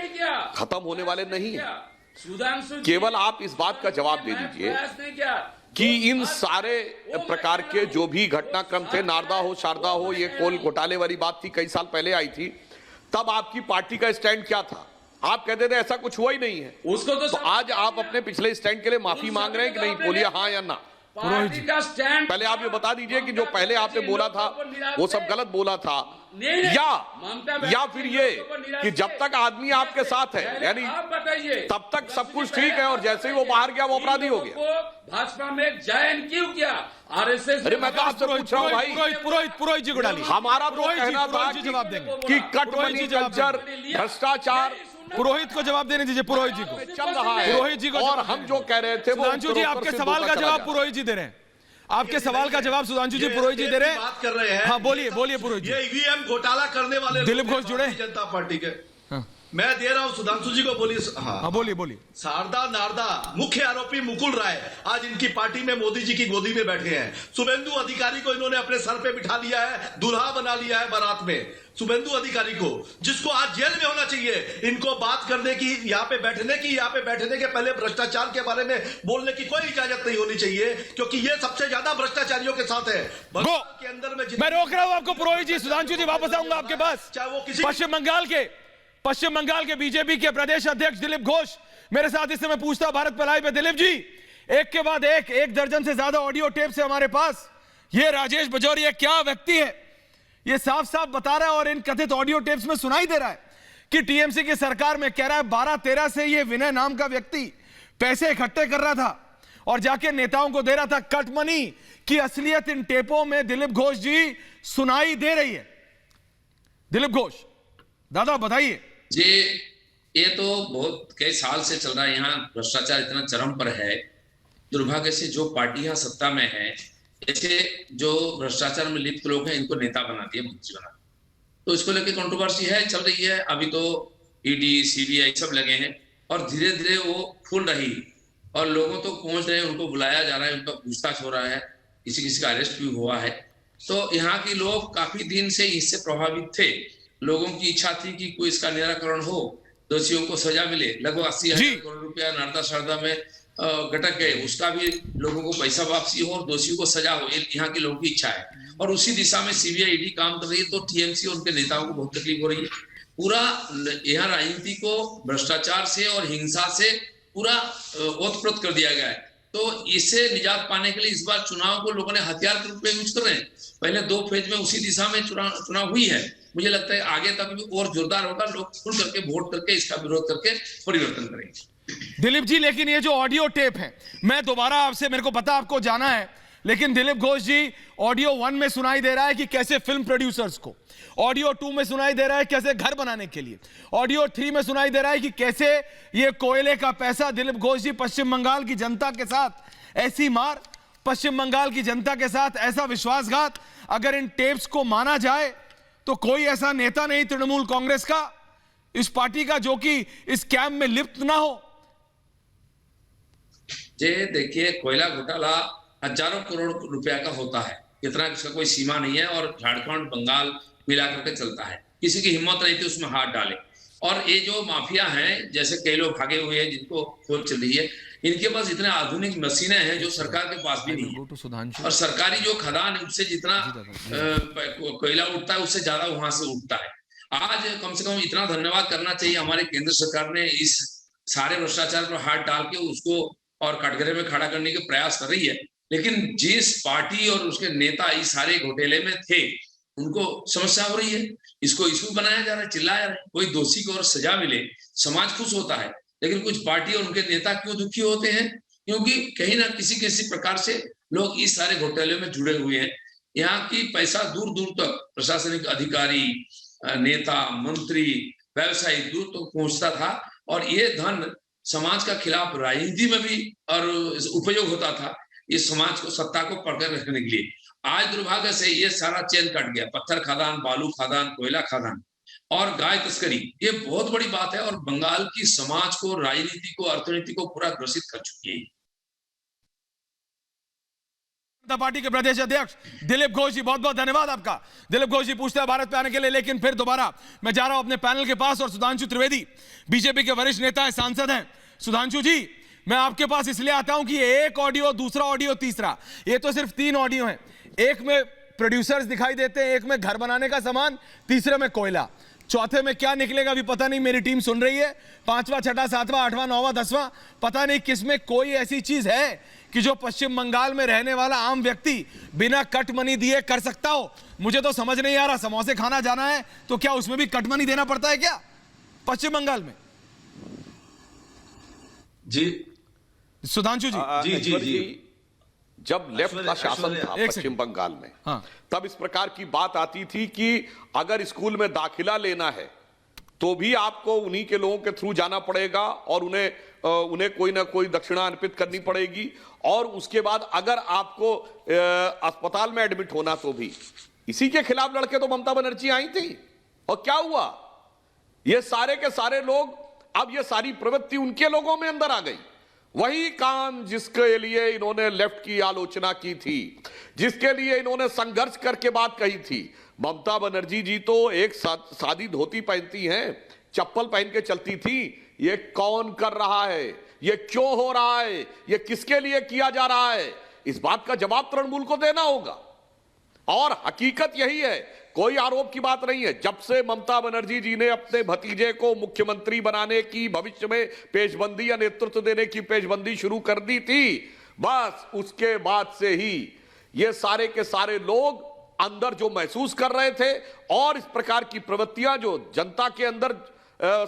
खत्म होने वाले नहीं है। केवल आप इस बात का जवाब दे दीजिए कि इन सारे प्रकार के जो भी घटनाक्रम थे, नारदा हो, शारदा हो, ये कोल घोटाले वाली बात थी, कई साल पहले आई थी, तब आपकी पार्टी का स्टैंड क्या था? आप कहते थे ऐसा कुछ हुआ ही नहीं है। उसको तो आज आप अपने पिछले स्टैंड के लिए माफी मांग रहे हैं कि नहीं? बोलिए हाँ या ना। पार्टी का स्टैंड पहले आप ये बता दीजिए कि जो पहले आपने बोला था वो सब गलत बोला था, या फिर ये कि जब तक आदमी आपके साथ है यानी आप बताइए तब तक सब कुछ ठीक है और जैसे ही वो बाहर गया वो अपराधी हो गया। भाजपा में जॉइन क्यों किया? आरएसएस। अरे मैं तो आपसे पूछ रहा हूँ भाई, पुरोहित जी को डालिए। हमारा तो कहना था जवाब देंगे कि कट मनी कल्चर, भ्रष्टाचार, पुरोहित को जवाब देने दीजिए। पुरोहित जी को चल रहा है पुरोहित जी को और हम जो कह रहे थे वो सुधांशु जी आपके सवाल का जवाब पुरोहित जी दे रहे हैं। आपके सवाल का जवाब सुधांशु जी पुरोहित जी दे रहे हैं। बात कर रहे हैं। हाँ बोलिए पुरोहित जी। ये ईवीएम घोटाला करने वाले दिलीप घोष जुड़े जनता पार्टी के। मैं दे रहा हूं सुधांशु जी को। बोलिए। हाँ बोलिए। शारदा नारदा मुख्य आरोपी मुकुल राय आज इनकी पार्टी में मोदी जी की गोदी में बैठे हैं। शुभेंदु अधिकारी को इन्होंने अपने सर पे बिठा लिया है, दूल्हा बना लिया है बारात में। शुभेंदु अधिकारी को, जिसको आज जेल में होना चाहिए। इनको बात करने की, यहाँ पे बैठने के पहले भ्रष्टाचार के बारे में बोलने की कोई इजाजत नहीं होनी चाहिए, क्योंकि ये सबसे ज्यादा भ्रष्टाचारियों के साथ है के अंदर में। मैं रोक रहा हूं आपको पुरोहित जी। सुधांशु जी वापस आऊंगा आपके पास। चाहे वो किसी पश्चिम बंगाल के बीजेपी के प्रदेश अध्यक्ष दिलीप घोष मेरे साथ इस समय पूछता भारत पर लाइव है। दिलीप जी, एक के बाद एक दर्जन से ज्यादा ऑडियो टेप से हमारे पास। ये राजेश बजौरिया क्या व्यक्ति है, ये साफ साफ बता रहा है और इन कथित ऑडियो टेप्स में सुनाई दे रहा है कि टीएमसी की सरकार में कह रहा है 12-13 से ये विनय नाम का व्यक्ति पैसे इकट्ठे कर रहा था और जाके नेताओं को दे रहा था। कट मनी की असलियत इन टेपों में दिलीप घोष जी सुनाई दे रही है। दिलीप घोष दादा बताइए जी। ये तो बहुत कई साल से चल रहा है, यहाँ भ्रष्टाचार इतना चरम पर है। दुर्भाग्य से जो पार्टियां सत्ता में है, ऐसे जो भ्रष्टाचार में लिप्त लोग हैं, इनको नेता बना दिया, मंत्री बना। तो इसको लेकर कंट्रोवर्सी है, चल रही है। अभी तो ईडी सीबीआई सब लगे हैं और धीरे धीरे वो फूल रही और लोगों तो पहुंच रहे हैं, उनको बुलाया जा रहा है, उनका पूछताछ हो रहा है, किसी किसी का अरेस्ट भी हुआ है। तो यहाँ के लोग काफी दिन से इससे प्रभावित थे। लोगों की इच्छा थी कि कोई इसका निराकरण हो, दोषियों को सजा मिले। लगभग 80,000 करोड़ रुपया नारदा शारदा में गटक गए, उसका भी लोगों को पैसा वापसी हो और दोषियों को सजा हो, ये यहाँ के लोगों की इच्छा है। और उसी दिशा में सीबीआई ईडी काम कर रही है। तो टीएमसी और उनके नेताओं को बहुत तकलीफ हो रही है। पूरा यहाँ राजनीति को भ्रष्टाचार से और हिंसा से पूरा ओतप्रोत कर दिया गया है। तो इससे निजात पाने के लिए इस बार चुनाव को लोगों ने हथियार के रूप में यूज कर रहे हैं। पहले 2 फेज में उसी दिशा में चुनाव हुई है। मुझे लगता है आगे तक भी और जोरदार होगा। लोग खुल करके वोट करके इसका विरोध करके परिवर्तन करेंगे। दिलीप जी, लेकिन ये जो ऑडियो टेप है, मैं दोबारा आपसे, मेरे को पता आपको जाना है, लेकिन दिलीप घोष जी ऑडियो 1 में सुनाई दे रहा है कि कैसे फिल्म प्रोड्यूसर्स को, ऑडियो 2 में सुनाई दे रहा है कैसे घर बनाने के लिए, ऑडियो 3 में सुनाई दे रहा है कि कैसे ये कोयले का पैसा। दिलीप घोष जी, पश्चिम बंगाल की जनता के साथ ऐसी मार, पश्चिम बंगाल की जनता के साथ ऐसा विश्वासघात, अगर इन टेप्स को माना जाए तो कोई ऐसा नेता नहीं तृणमूल कांग्रेस का, इस पार्टी का, जो कि इस कैंप में लिप्त ना हो। जे देखिए, कोयला घोटाला हजारों करोड़ रुपया का होता है, इतना इसका कोई सीमा नहीं है और झारखंड बंगाल मिला करके चलता है। किसी की हिम्मत नहीं थी उसमें हाथ डाले। और ये जो माफिया हैं, जैसे कई लोग भागे हुए हैं जिनको खोज चल रही है, इनके पास इतने आधुनिक मशीनें हैं जो सरकार के पास भी नहीं है। और सरकारी जो खदान है उससे जितना कोयला उठता है उससे ज्यादा वहां से उठता है। आज कम से कम इतना धन्यवाद करना चाहिए, हमारे केंद्र सरकार ने इस सारे भ्रष्टाचार पर हाथ डाल के उसको और कटघरे में खड़ा करने के प्रयास कर रही है। लेकिन जिस पार्टी और उसके नेता इस सारे घोटाले में थे, उनको समस्या हो रही है, इसको इशू बनाया जा रहा है, चिल्लाया जा रहा है। कोई दोषी को और सजा मिले, समाज खुश होता है। लेकिन कुछ पार्टी और उनके नेता क्यों दुखी होते हैं? क्योंकि कहीं ना किसी प्रकार से लोग इस सारे घोटाले में जुड़े हुए हैं। यहाँ की पैसा दूर दूर तक प्रशासनिक अधिकारी, नेता, मंत्री, व्यवसायी दूर तक पहुंचता था और ये धन समाज का खिलाफ राजनीति में भी और उपयोग होता था, इस समाज को, सत्ता को पकड़ रखने के लिए। आज दुर्भाग्य से ये सारा चेन कट गया। पत्थर खदान, बालू खदान, कोयला खदान और गाय तस्करी, ये बहुत बड़ी बात है और बंगाल की समाज को, राजनीति को, अर्थनीति को पूरा ग्रसित कर चुकी है। जनता पार्टी के प्रदेश अध्यक्ष दिलीप घोष जी, बहुत बहुत धन्यवाद आपका। दिलीप घोष जी पूछते हैं भारत पे आने के लिए, लेकिन फिर दोबारा मैं जा रहा हूं अपने पैनल के पास और सुधांशु त्रिवेदी बीजेपी के वरिष्ठ नेता हैं, सांसद हैं। सुधांशु जी, मैं आपके पास इसलिए आता हूं कि एक ऑडियो, दूसरा ऑडियो, तीसरा, ये तो सिर्फ 3 ऑडियो हैं। एक में प्रोड्यूसर्स दिखाई देते हैं, एक में घर बनाने का सामान, तीसरे में कोयला। चौथे में क्या निकलेगा अभी पता नहीं, मेरी टीम सुन रही है। पांचवा, छठा, सातवां, आठवां, नौवां, 10वां, पता नहीं किसमें कोई ऐसी चीज है कि जो पश्चिम बंगाल में रहने वाला आम व्यक्ति बिना कट मनी दिए कर सकता हो। मुझे तो समझ नहीं आ रहा, समोसे खाना जाना है तो क्या उसमें भी कट मनी देना पड़ता है क्या पश्चिम बंगाल में? जी सुधांशु जी। जी जब लेफ्ट का शासन था पश्चिम बंगाल में, हाँ। तब इस प्रकार की बात आती थी कि अगर स्कूल में दाखिला लेना है तो भी आपको उन्हीं के लोगों के थ्रू जाना पड़ेगा और उन्हें कोई ना कोई दक्षिणा अर्पित करनी पड़ेगी, और उसके बाद अगर आपको अस्पताल में एडमिट होना तो भी। इसी के खिलाफ लड़के तो ममता बनर्जी आई थी, और क्या हुआ? ये सारे के सारे लोग, अब ये सारी प्रवृत्ति उनके लोगों में अंदर आ गई। वही काम जिसके लिए इन्होंने लेफ्ट की आलोचना की थी, जिसके लिए इन्होंने संघर्ष करके बात कही थी। ममता बनर्जी जी तो एक सादी धोती पहनती हैं, चप्पल पहन के चलती थी। ये कौन कर रहा है, ये क्यों हो रहा है, ये किसके लिए किया जा रहा है, इस बात का जवाब तृणमूल को देना होगा। और हकीकत यही है, कोई आरोप की बात नहीं है। जब से ममता बनर्जी जी ने अपने भतीजे को मुख्यमंत्री बनाने की, भविष्य में पेशबंदी या नेतृत्व देने की पेशबंदी शुरू कर दी थी, बस उसके बाद से ही ये सारे के सारे लोग अंदर जो महसूस कर रहे थे, और इस प्रकार की प्रवृत्तियां जो जनता के अंदर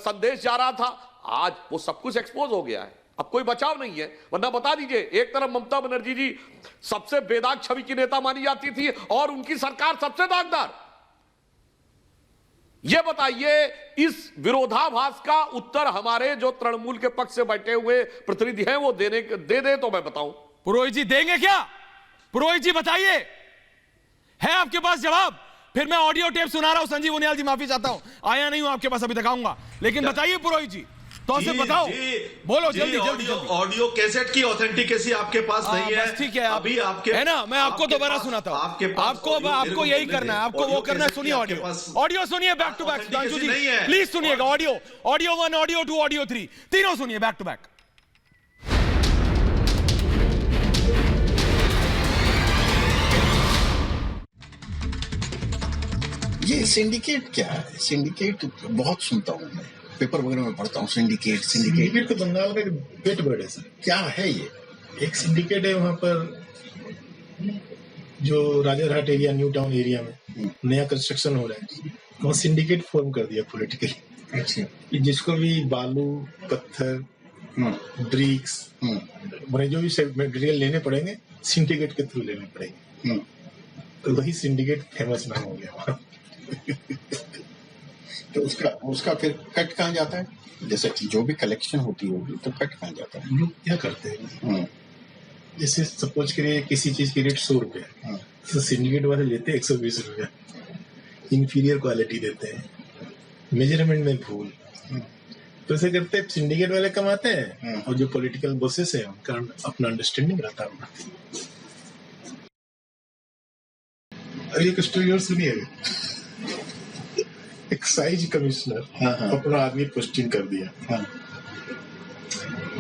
संदेश जा रहा था, आज वो सब कुछ एक्सपोज हो गया है। अब कोई बचाव नहीं है। वरना बता दीजिए, एक तरफ ममता बनर्जी जी सबसे बेदाग छवि की नेता मानी जाती थी और उनकी सरकार सबसे दागदार। यह बताइए, इस विरोधाभास का उत्तर हमारे जो तृणमूल के पक्ष से बैठे हुए प्रतिनिधि हैं वो दे दे तो मैं बताऊं। पुरोहित जी देंगे क्या? पुरोहित जी बताइए, है आपके पास जवाब? फिर मैं ऑडियो टेप सुना रहा हूं। संजीव उनियाल जी माफी चाहता हूं, आया नहीं हूं आपके पास, अभी तक आऊंगा, लेकिन बताइए पुरोहित जी, तो से बताओ, बोलो जल्दी जल्दी। ऑडियो कैसेट की ऑथेंटिकेसी आपके पास नहीं है, ठीक है, अभी आपके है ना, मैं आपको दोबारा सुनाता हूं। आपको यही करना है, आपको वो करना है। सुनिए ऑडियो सुनिए back to back. Sudhanshu ji please सुनिएगा, ऑडियो 1, ऑडियो 2, ऑडियो 3, तीनों सुनिए बैक टू बैक। ये सिंडिकेट क्या है? सिंडिकेट बहुत सुनता हूँ मैं, पेपर वगैरह में पढ़ता हूँ। सिंडिकेट तो बंगाल का पेट बर्ड है सर। क्या है ये? एक सिंडिकेट है वहां पर, जो Rajarhat area, new town area में नया कंस्ट्रक्शन हो रहा है, वहाँ सिंडिकेट फॉर्म कर दिया पॉलिटिकली। अच्छा। जिसको भी बालू, पत्थर, ब्रिक्स, मैंने जो भी मटेरियल लेने पड़ेंगे सिंडिकेट के थ्रू लेने पड़ेंगे। तो वही सिंडिकेट फेमस नाम हो गया। तो उसका फिर कट कहाँ जाता है? जैसे कि जो भी कलेक्शन होती होगी तो कट कहाँ जाता है? लोग क्या करते हैं, जैसे सपोज करिए किसी चीज की रेट 100 रुपया, तो सिंडिकेट वाले लेते हैं 120 रुपया, इंफीरियर क्वालिटी देते हैं, मेजरमेंट में भूल। तो ऐसे करते हैं, सिंडिकेट वाले कमाते हैं और जो पॉलिटिकल बॉसेस है उनका अपना अंडरस्टैंडिंग रहता है। अब एक स्टोरी और सुनिएगा। एक्साइज कमिश्नर अपना आदमी पोस्टिंग कर दिया,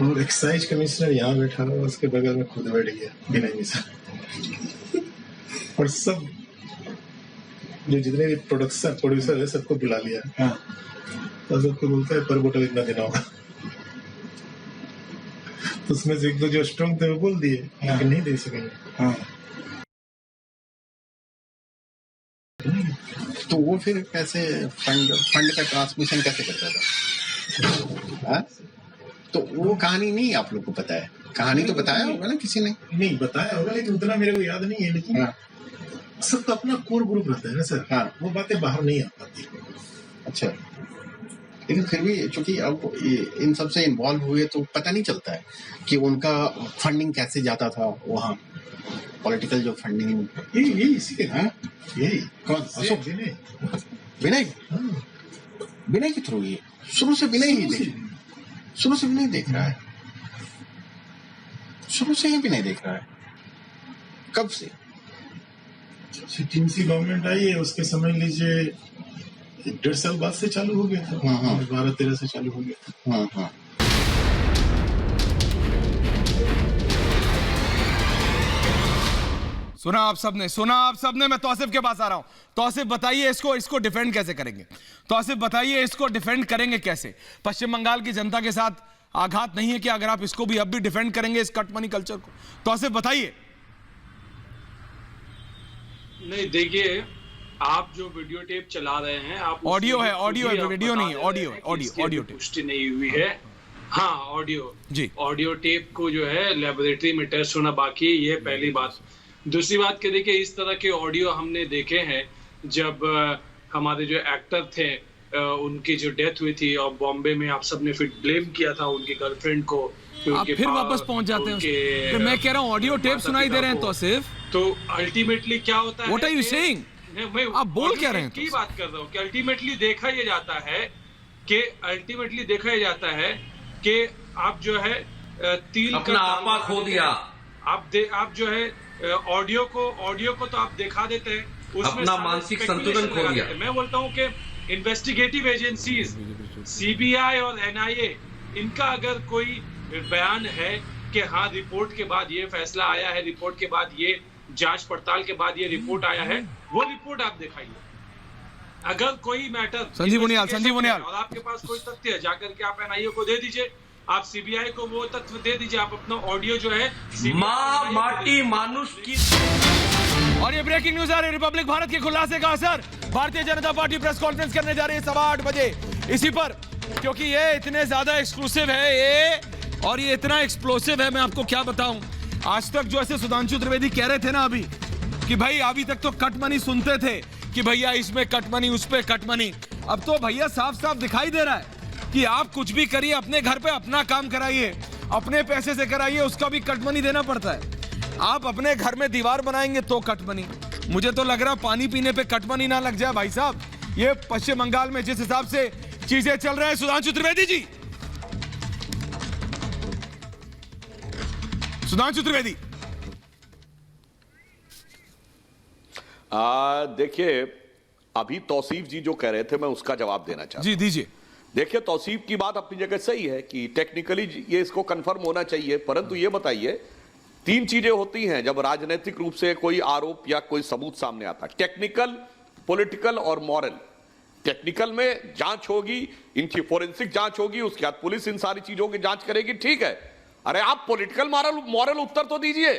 और एक्साइज कमिश्नर यहाँ बैठा हुआ, उसके बगल में खुद बैठ गया बिना मिसाल, और सब जो जितने भी प्रोड्यूसर है सबको बुला लिया, और सबको बोलता है पर बोतल इतना देना होगा। तो उसमें से एक दो जो स्ट्रॉन्ग थे वो बोल दिए लेकिन नहीं दे सकेंगे। तो वो फिर कैसे फंड का ट्रांसमिशन कैसे करता था? तो वो कहानी नहीं आप लोग को पता है? कहानी तो बताया होगा ना किसी ने? नहीं बताया होगा, लेकिन उतना मेरे को याद नहीं है। लेकिन सबका अपना कोर ग्रुप रहता है ना सर, वो बातें बाहर नहीं आ पाती। अच्छा, लेकिन फिर भी चूंकि अब इन सब से इन्वॉल्व हुए तो पता नहीं चलता है कि उनका फंडिंग कैसे जाता था वहाँ, पॉलिटिकल जो फंडिंग। यही इसी के यही कौन? अशोक विनय विनय के थ्रू ये शुरू से विनय ही देख रहा है, शुरू से ही विनय देख रहा है। कब से? टीएमसी गवर्नमेंट आई है उसके समझ लीजिए 1.5 साल बाद से चालू हो गया था, 12-13 से चालू हो गया था। सुना आप सबने, मैं तौसिफ के पास आ रहा हूं। तौसिफ बताइए इसको डिफेंड कैसे करेंगे? तौसिफ बताइए इसको डिफेंड करेंगे कैसे? पश्चिम बंगाल की जनता के साथ आघात नहीं है कि अगर आप इसको भी अब भी डिफेंड करेंगे इस कट मनी कल्चर को? तौसिफ बताइए। नहीं देखिए, आप जो वीडियो टेप चला रहे हैं, आप ऑडियो है, वीडियो नहीं है, ऑडियो टेप पुष्टि नहीं हुई है। हाँ, ऑडियो जी, ऑडियो टेप को जो है लेबोरेटरी में टेस्ट होना बाकी है, ये पहली बात। दूसरी बात के देखिए, इस तरह के ऑडियो हमने देखे हैं जब हमारे जो एक्टर थे उनकी जो डेथ हुई थी और बॉम्बे में आप सबने फिर ब्लेम किया था उनकी गर्लफ्रेंड को, आप फिर वापस पहुंच जाते हैं। तो मैं कह रहा हूँ ऑडियो टेप सुनाई दे रहे हैं तौसिफ, तो अल्टीमेटली क्या होता है? What are you saying? आप बोल क्या रहे हैं? की बात कर रहा हूँ कि अल्टीमेटली देखा ये जाता है कि आप जो है तिल अपना आपा खो दिया। आप जो है ऑडियो को तो आप दिखा देते हैं, उसमें अपना मानसिक संतुलन खो दिया। मैं बोलता हूँ कि इन्वेस्टिगेटिव एजेंसीज सीबीआई और एनआईए, इनका अगर कोई बयान है कि हाँ रिपोर्ट के बाद ये फैसला आया है, रिपोर्ट के बाद ये जांच पड़ताल के बाद ये रिपोर्ट आया है, वो रिपोर्ट आप दिखाइए। अगर कोई मैटर संजीव मुनियाल और आपके पास कोई तथ्य है, जाकर के आप एनआईए को दे दीजिए, आप सीबीआई को वो तथ्य दे दीजिए, आप अपना ऑडियो जो है माँ माटी मानुष की। और ये ब्रेकिंग न्यूज आ रही है, रिपब्लिक भारत के खुलासे का असर, Bharatiya Janata party press conference करने जा रही है 8:15 बजे इसी पर, क्योंकि ये इतने ज्यादा एक्सक्लूसिव है ये, और ये इतना एक्सप्लोसिव है, मैं आपको क्या बताऊं। आज तक जो ऐसे सुधांशु त्रिवेदी कह रहे थे ना अभी कि भाई अभी तक तो कट मनी सुनते थे कि भैया इसमें कट मनी, उस पे कट मनी, अब तो भैया साफ साफ दिखाई दे रहा है कि आप कुछ भी करिए, अपने घर पे अपना काम कराइए, अपने पैसे से कराइए, उसका भी कट मनी देना पड़ता है। आप अपने घर में दीवार बनाएंगे तो कट मनी, मुझे तो लग रहा पानी पीने पे कट मनी ना लग जाए भाई साहब। ये पश्चिम बंगाल में जिस हिसाब से चीजें चल रहे हैं, सुधांशु त्रिवेदी जी, सुधांशु त्रिवेदी। देखिए, अभी तौसीफ जी जो कह रहे थे मैं उसका जवाब देना चाहता हूं। जी दीजिए। देखिए, तौसीफ की बात अपनी जगह सही है कि टेक्निकली ये इसको कंफर्म होना चाहिए, परंतु ये बताइए, 3 चीजें होती हैं जब राजनीतिक रूप से कोई आरोप या कोई सबूत सामने आता है, टेक्निकल, पॉलिटिकल और मॉरल। टेक्निकल में जांच होगी, इनकी फोरेंसिक जांच होगी, उसके बाद पुलिस इन सारी चीजों की जांच करेगी, ठीक है। अरे आप पॉलिटिकल मॉरल उत्तर तो दीजिए,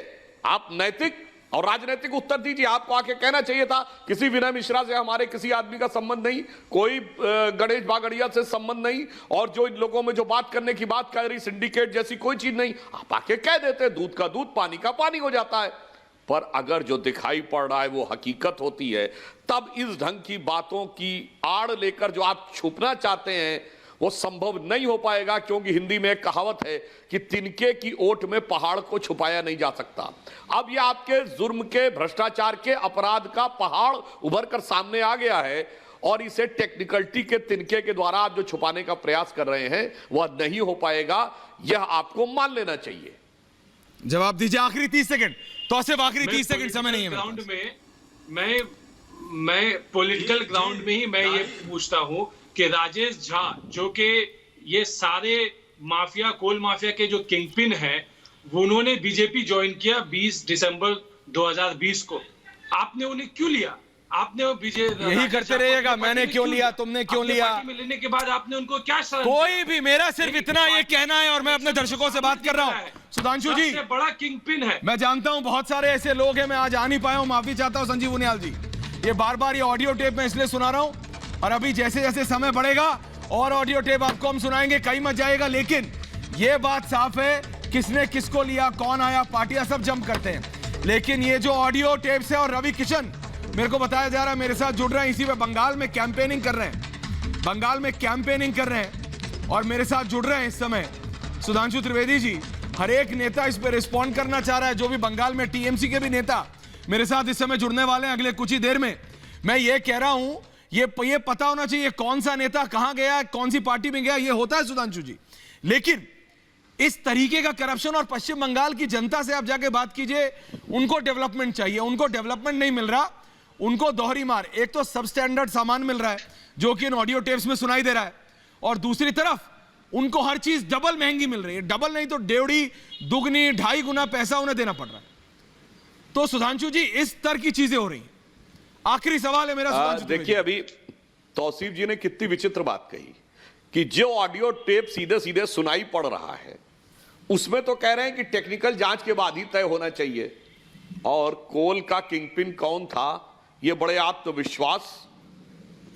आप नैतिक और राजनीतिक उत्तर दीजिए। आपको आके कहना चाहिए था किसी विनय मिश्रा से हमारे किसी आदमी का संबंध नहीं, कोई गणेश बागड़िया से संबंध नहीं, और जो इन लोगों में जो बात करने की बात कर रही सिंडिकेट जैसी कोई चीज नहीं, आप आके कह देते, दूध का दूध पानी का पानी हो जाता है। पर अगर जो दिखाई पड़ रहा है वो हकीकत होती है, तब इस ढंग की बातों की आड़ लेकर जो आप छुपना चाहते हैं वो संभव नहीं हो पाएगा, क्योंकि हिंदी में एक कहावत है कि तिनके की ओट में पहाड़ को छुपाया नहीं जा सकता। अब ये आपके जुर्म के, भ्रष्टाचार के, अपराध का पहाड़ उभर कर सामने आ गया है, और इसे टेक्निकलिटी के तिनके के द्वारा आप जो छुपाने का प्रयास कर रहे हैं वह नहीं हो पाएगा, यह आपको मान लेना चाहिए। जवाब दीजिए, आखिरी 30 सेकंड। तो सिर्फ आखिरी 30 सेकंड समय नहीं है ग्राउंड में। मैं पॉलिटिकल ग्राउंड में ही मैं ये पूछता हूं कि राजेश झा, जो कि ये सारे माफिया, कोल माफिया के जो किंगपिन हैं, उन्होंने बीजेपी ज्वाइन किया 20 दिसंबर 2020 को, आपने उन्हें क्यों लिया? आपने वो बीजेपी यही करते रहिएगा, मैंने क्यों लिया, तुमने क्यों लिया? पार्टी में लेने के बाद आपने उनको क्या शर्म? कोई भी, मेरा सिर्फ इतना ये कहना है, और मैं अपने दर्शकों से बात कर रहा हूँ। सुधांशु जी, सबसे बड़ा किंगपिन है। मैं जानता हूँ बहुत सारे ऐसे लोग हैं, मैं आज आ नहीं पाया हूँ, माफी चाहता हूँ संजीव मुनियाल जी। ये बार बार ये ऑडियो टेप मैं इसलिए सुना रहा हूँ, और अभी जैसे जैसे समय बढ़ेगा और ऑडियो टेप आपको हम सुनाएंगे, कहीं मत जाएगा। लेकिन ये बात साफ है, किसने किसको लिया, कौन आया, पार्टियां सब जंप करते हैं, लेकिन ये जो ऑडियो टेप से, और रवि किशन मेरे को बताया जा रहा है मेरे साथ जुड़ रहे हैं, इसी पे बंगाल में कैंपेनिंग कर रहे हैं, बंगाल में कैंपेनिंग कर रहे हैं और मेरे साथ जुड़ रहे हैं इस समय सुधांशु त्रिवेदी जी। हर एक नेता इस पे रिस्पॉन्ड करना चाह रहा है, जो भी बंगाल में टीएमसी के भी नेता मेरे साथ इस समय जुड़ने वाले हैं अगले कुछ ही देर में। मैं ये कह रहा हूं, ये पता होना चाहिए कौन सा नेता कहां गया, कौन सी पार्टी में गया, ये होता है सुधांशु जी। लेकिन इस तरीके का करप्शन, और पश्चिम बंगाल की जनता से आप जाके बात कीजिए, उनको डेवलपमेंट चाहिए, उनको डेवलपमेंट नहीं मिल रहा, उनको दोहरी मार। एक तो सब स्टैंडर्ड सामान मिल रहा है जो कि इन ऑडियो टेप्स में सुनाई दे रहा है, और दूसरी तरफ उनको हर चीज डबल महंगी मिल रही है, डबल नहीं तो डेढ़ी दुगनी 2.5 गुना पैसा उन्हें देना पड़ रहा है। तो सुधांशु जी इस तरह की चीजें हो रही हैं। आखिरी सवाल है मेरा सुधांशु त्रिवेदी। देखिए अभी तौसीफ जी ने कितनी विचित्र बात कही कि जो ऑडियो टेप सीधे सीधे सुनाई पड़ रहा है उसमें तो कह रहे हैं कि टेक्निकल जांच के बाद ही तय होना चाहिए, और कोल का किंगपिन कौन था ये बड़े आत्मविश्वास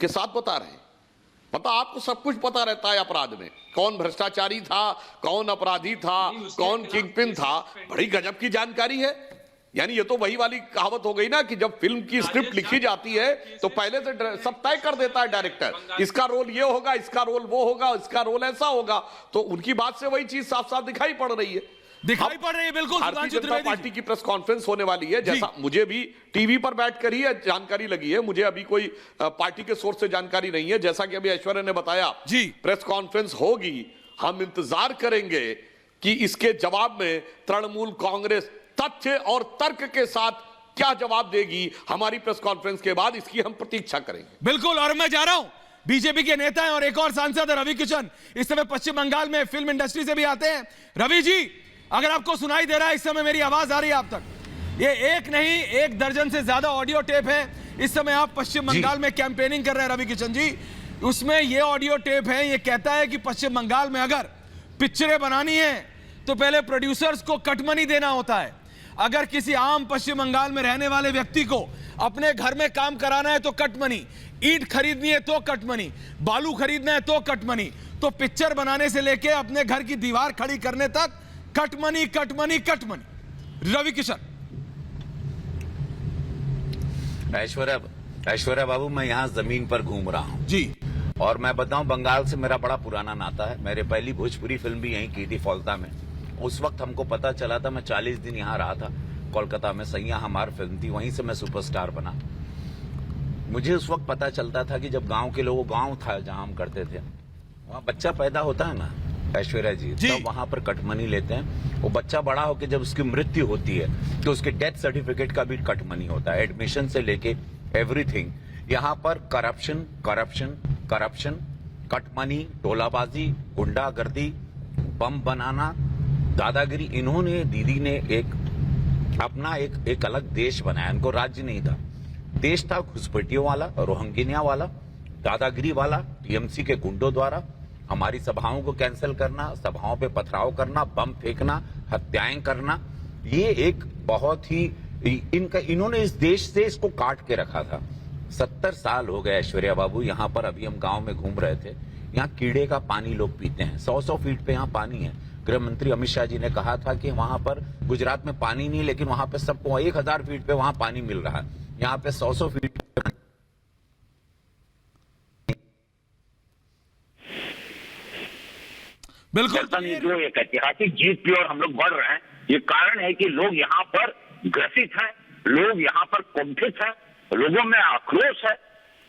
के साथ बता रहे हैं। पता आपको सब कुछ पता रहता है अपराध में, कौन भ्रष्टाचारी था, कौन अपराधी था, कौन किंगपिन था, बड़ी गजब की जानकारी है। यानी ये तो वही वाली कहावत हो गई ना कि जब फिल्म की स्क्रिप्ट लिखी जाती है तो पहले से सब तय कर देता है डायरेक्टर, इसका रोल ये होगा, इसका रोल वो होगा, इसका रोल ऐसा होगा। तो उनकी बात से वही चीज साफ साफ दिखाई पड़ रही है, बिल्कुल। भारतीय जनता पार्टी की प्रेस कॉन्फ्रेंस होने वाली है, जैसा मुझे भी टीवी पर बैठकर ही जानकारी लगी है, मुझे अभी कोई पार्टी के सोर्स से जानकारी नहीं है। जैसा कि अभी ऐश्वर्या ने बताया जी प्रेस कॉन्फ्रेंस होगी, हम इंतजार करेंगे कि इसके जवाब में तृणमूल कांग्रेस तथ्य और तर्क के साथ क्या जवाब देगी। हमारी प्रेस कॉन्फ्रेंस के बाद इसकी हम प्रतीक्षा करेंगे। बिल्कुल, और मैं जा रहा हूं, बीजेपी के नेता हैं और एक और सांसद है रवि किशन, इस समय पश्चिम बंगाल में फिल्म इंडस्ट्री से भी आते हैं। रवि जी, अगर आपको सुनाई दे रहा है इस समय, मेरी आवाज आ रही है आप तक, ये एक नहीं 1 दर्जन से ज्यादा ऑडियो टेप है। इस समय आप पश्चिम बंगाल में कैंपेनिंग कर रहे हैं रवि किशन जी, उसमें ये ऑडियो टेप है, ये कहता है कि पश्चिम बंगाल में अगर पिक्चरें बनानी है तो पहले प्रोड्यूसर्स को कट मनी देना होता है। अगर किसी आम पश्चिम बंगाल में रहने वाले व्यक्ति को अपने घर में काम कराना है तो कट मनी, ईंट खरीदनी है तो कट मनी, बालू खरीदना है तो कट मनी, तो पिक्चर बनाने से लेके अपने घर की दीवार खड़ी करने तक cut money, cut money, cut money. Ravi Kishan. Aishwarya बाबू, मैं यहाँ जमीन पर घूम रहा हूँ जी, और मैं बताऊं बंगाल से मेरा बड़ा पुराना नाता है। मेरे पहली भोजपुरी फिल्म भी यहीं की थी, फौलता में। उस वक्त हमको पता चला था, मैं 40 दिन यहाँ रहा था कोलकाता में, सैया हमारी फिल्म थी, वहीं से मैं सुपरस्टार बना। मुझे उस वक्त पता चलता था कि जब गांव के लोग, गांव था जहां हम करते थे, वहां बच्चा पैदा होता है ना ऐश्वर्या जी, तब वहां पर कटमनी लेते हैं। वो बच्चा बड़ा होकर जब उसकी मृत्यु होती है तो उसके डेथ सर्टिफिकेट का भी कटमनी होता है, एडमिशन से लेके एवरीथिंग। यहाँ पर करप्शन करप्शन करप्शन, कटमनी, टोलाबाजी, गुंडागर्दी, बम बनाना, दादागिरी। इन्होंने, दीदी ने अपना एक अलग देश बनाया। इनको राज्य नहीं था, देश था घुसपैठियों वाला, रोहिंग्या वाला, दादागिरी वाला, टीएमसी के गुंडों द्वारा हमारी सभाओं को कैंसिल करना, सभाओं पे पथराव करना, बम फेंकना, हत्याएं करना। ये एक बहुत ही इन्होंने इस देश से इसको काट के रखा था। 70 साल हो गए ऐश्वर्या बाबू, यहाँ पर अभी हम गांव में घूम रहे थे, यहाँ कीड़े का पानी लोग पीते हैं। 100-100 फीट पे यहाँ पानी है। गृह मंत्री अमित शाह जी ने कहा था कि वहां पर गुजरात में पानी नहीं, लेकिन वहां पे सबको 1000 फीट पे वहां पानी मिल रहा है। यहाँ पे 100-100 फीट बिल्कुल जो एक ऐतिहासिक जीत की ओर हम लोग बढ़ रहे हैं, ये कारण है कि लोग यहाँ पर ग्रसित हैं, लोग यहाँ पर कुंठित हैं, लोगों में आक्रोश है।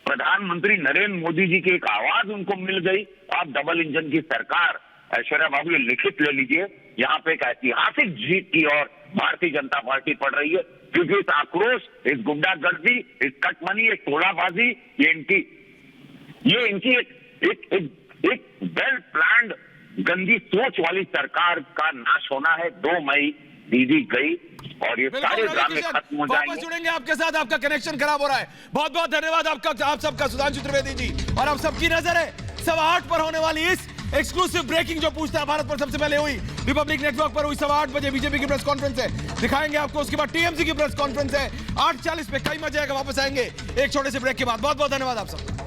प्रधानमंत्री नरेंद्र मोदी जी की एक आवाज उनको मिल गई। अब डबल इंजन की सरकार, ऐश्वर्या बाबू ये लिखित ले लीजिए, यहाँ पे एक ऐतिहासिक जीत की ओर भारतीय जनता पार्टी पड़ रही है, क्योंकि इस आक्रोश, इस गुंडागर्दी, इस कटमनी, इस टोलाबाजी, ये इनकी एक वेल प्लान्ड गंदी सोच वाली सरकार का नाश होना है। 2 मई दीदी गई और ये सारे ड्रामे खत्म हो जाएंगे। जुड़ेंगे आपके साथ, आपका कनेक्शन खराब हो रहा है। बहुत बहुत धन्यवाद आप सबका, सुधांशु त्रिवेदी जी। और अब सबकी नजर है 8:15 पर होने वाली इस एक्सक्लूसिव ब्रेकिंग जो पूछता है भारत पर सबसे पहले हुई, रिपब्लिक नेटवर्क पर हुई 8:15 बजे बीजेपी की प्रेस कॉन्फ्रेंस है, दिखाएंगे आपको। उसके बाद टीएमसी की प्रेस कॉन्फ्रेंस है 8:40 पे। कई मजा आएगा, वापस आएंगे एक छोटे से ब्रेक के बाद। बहुत बहुत धन्यवाद आप सब।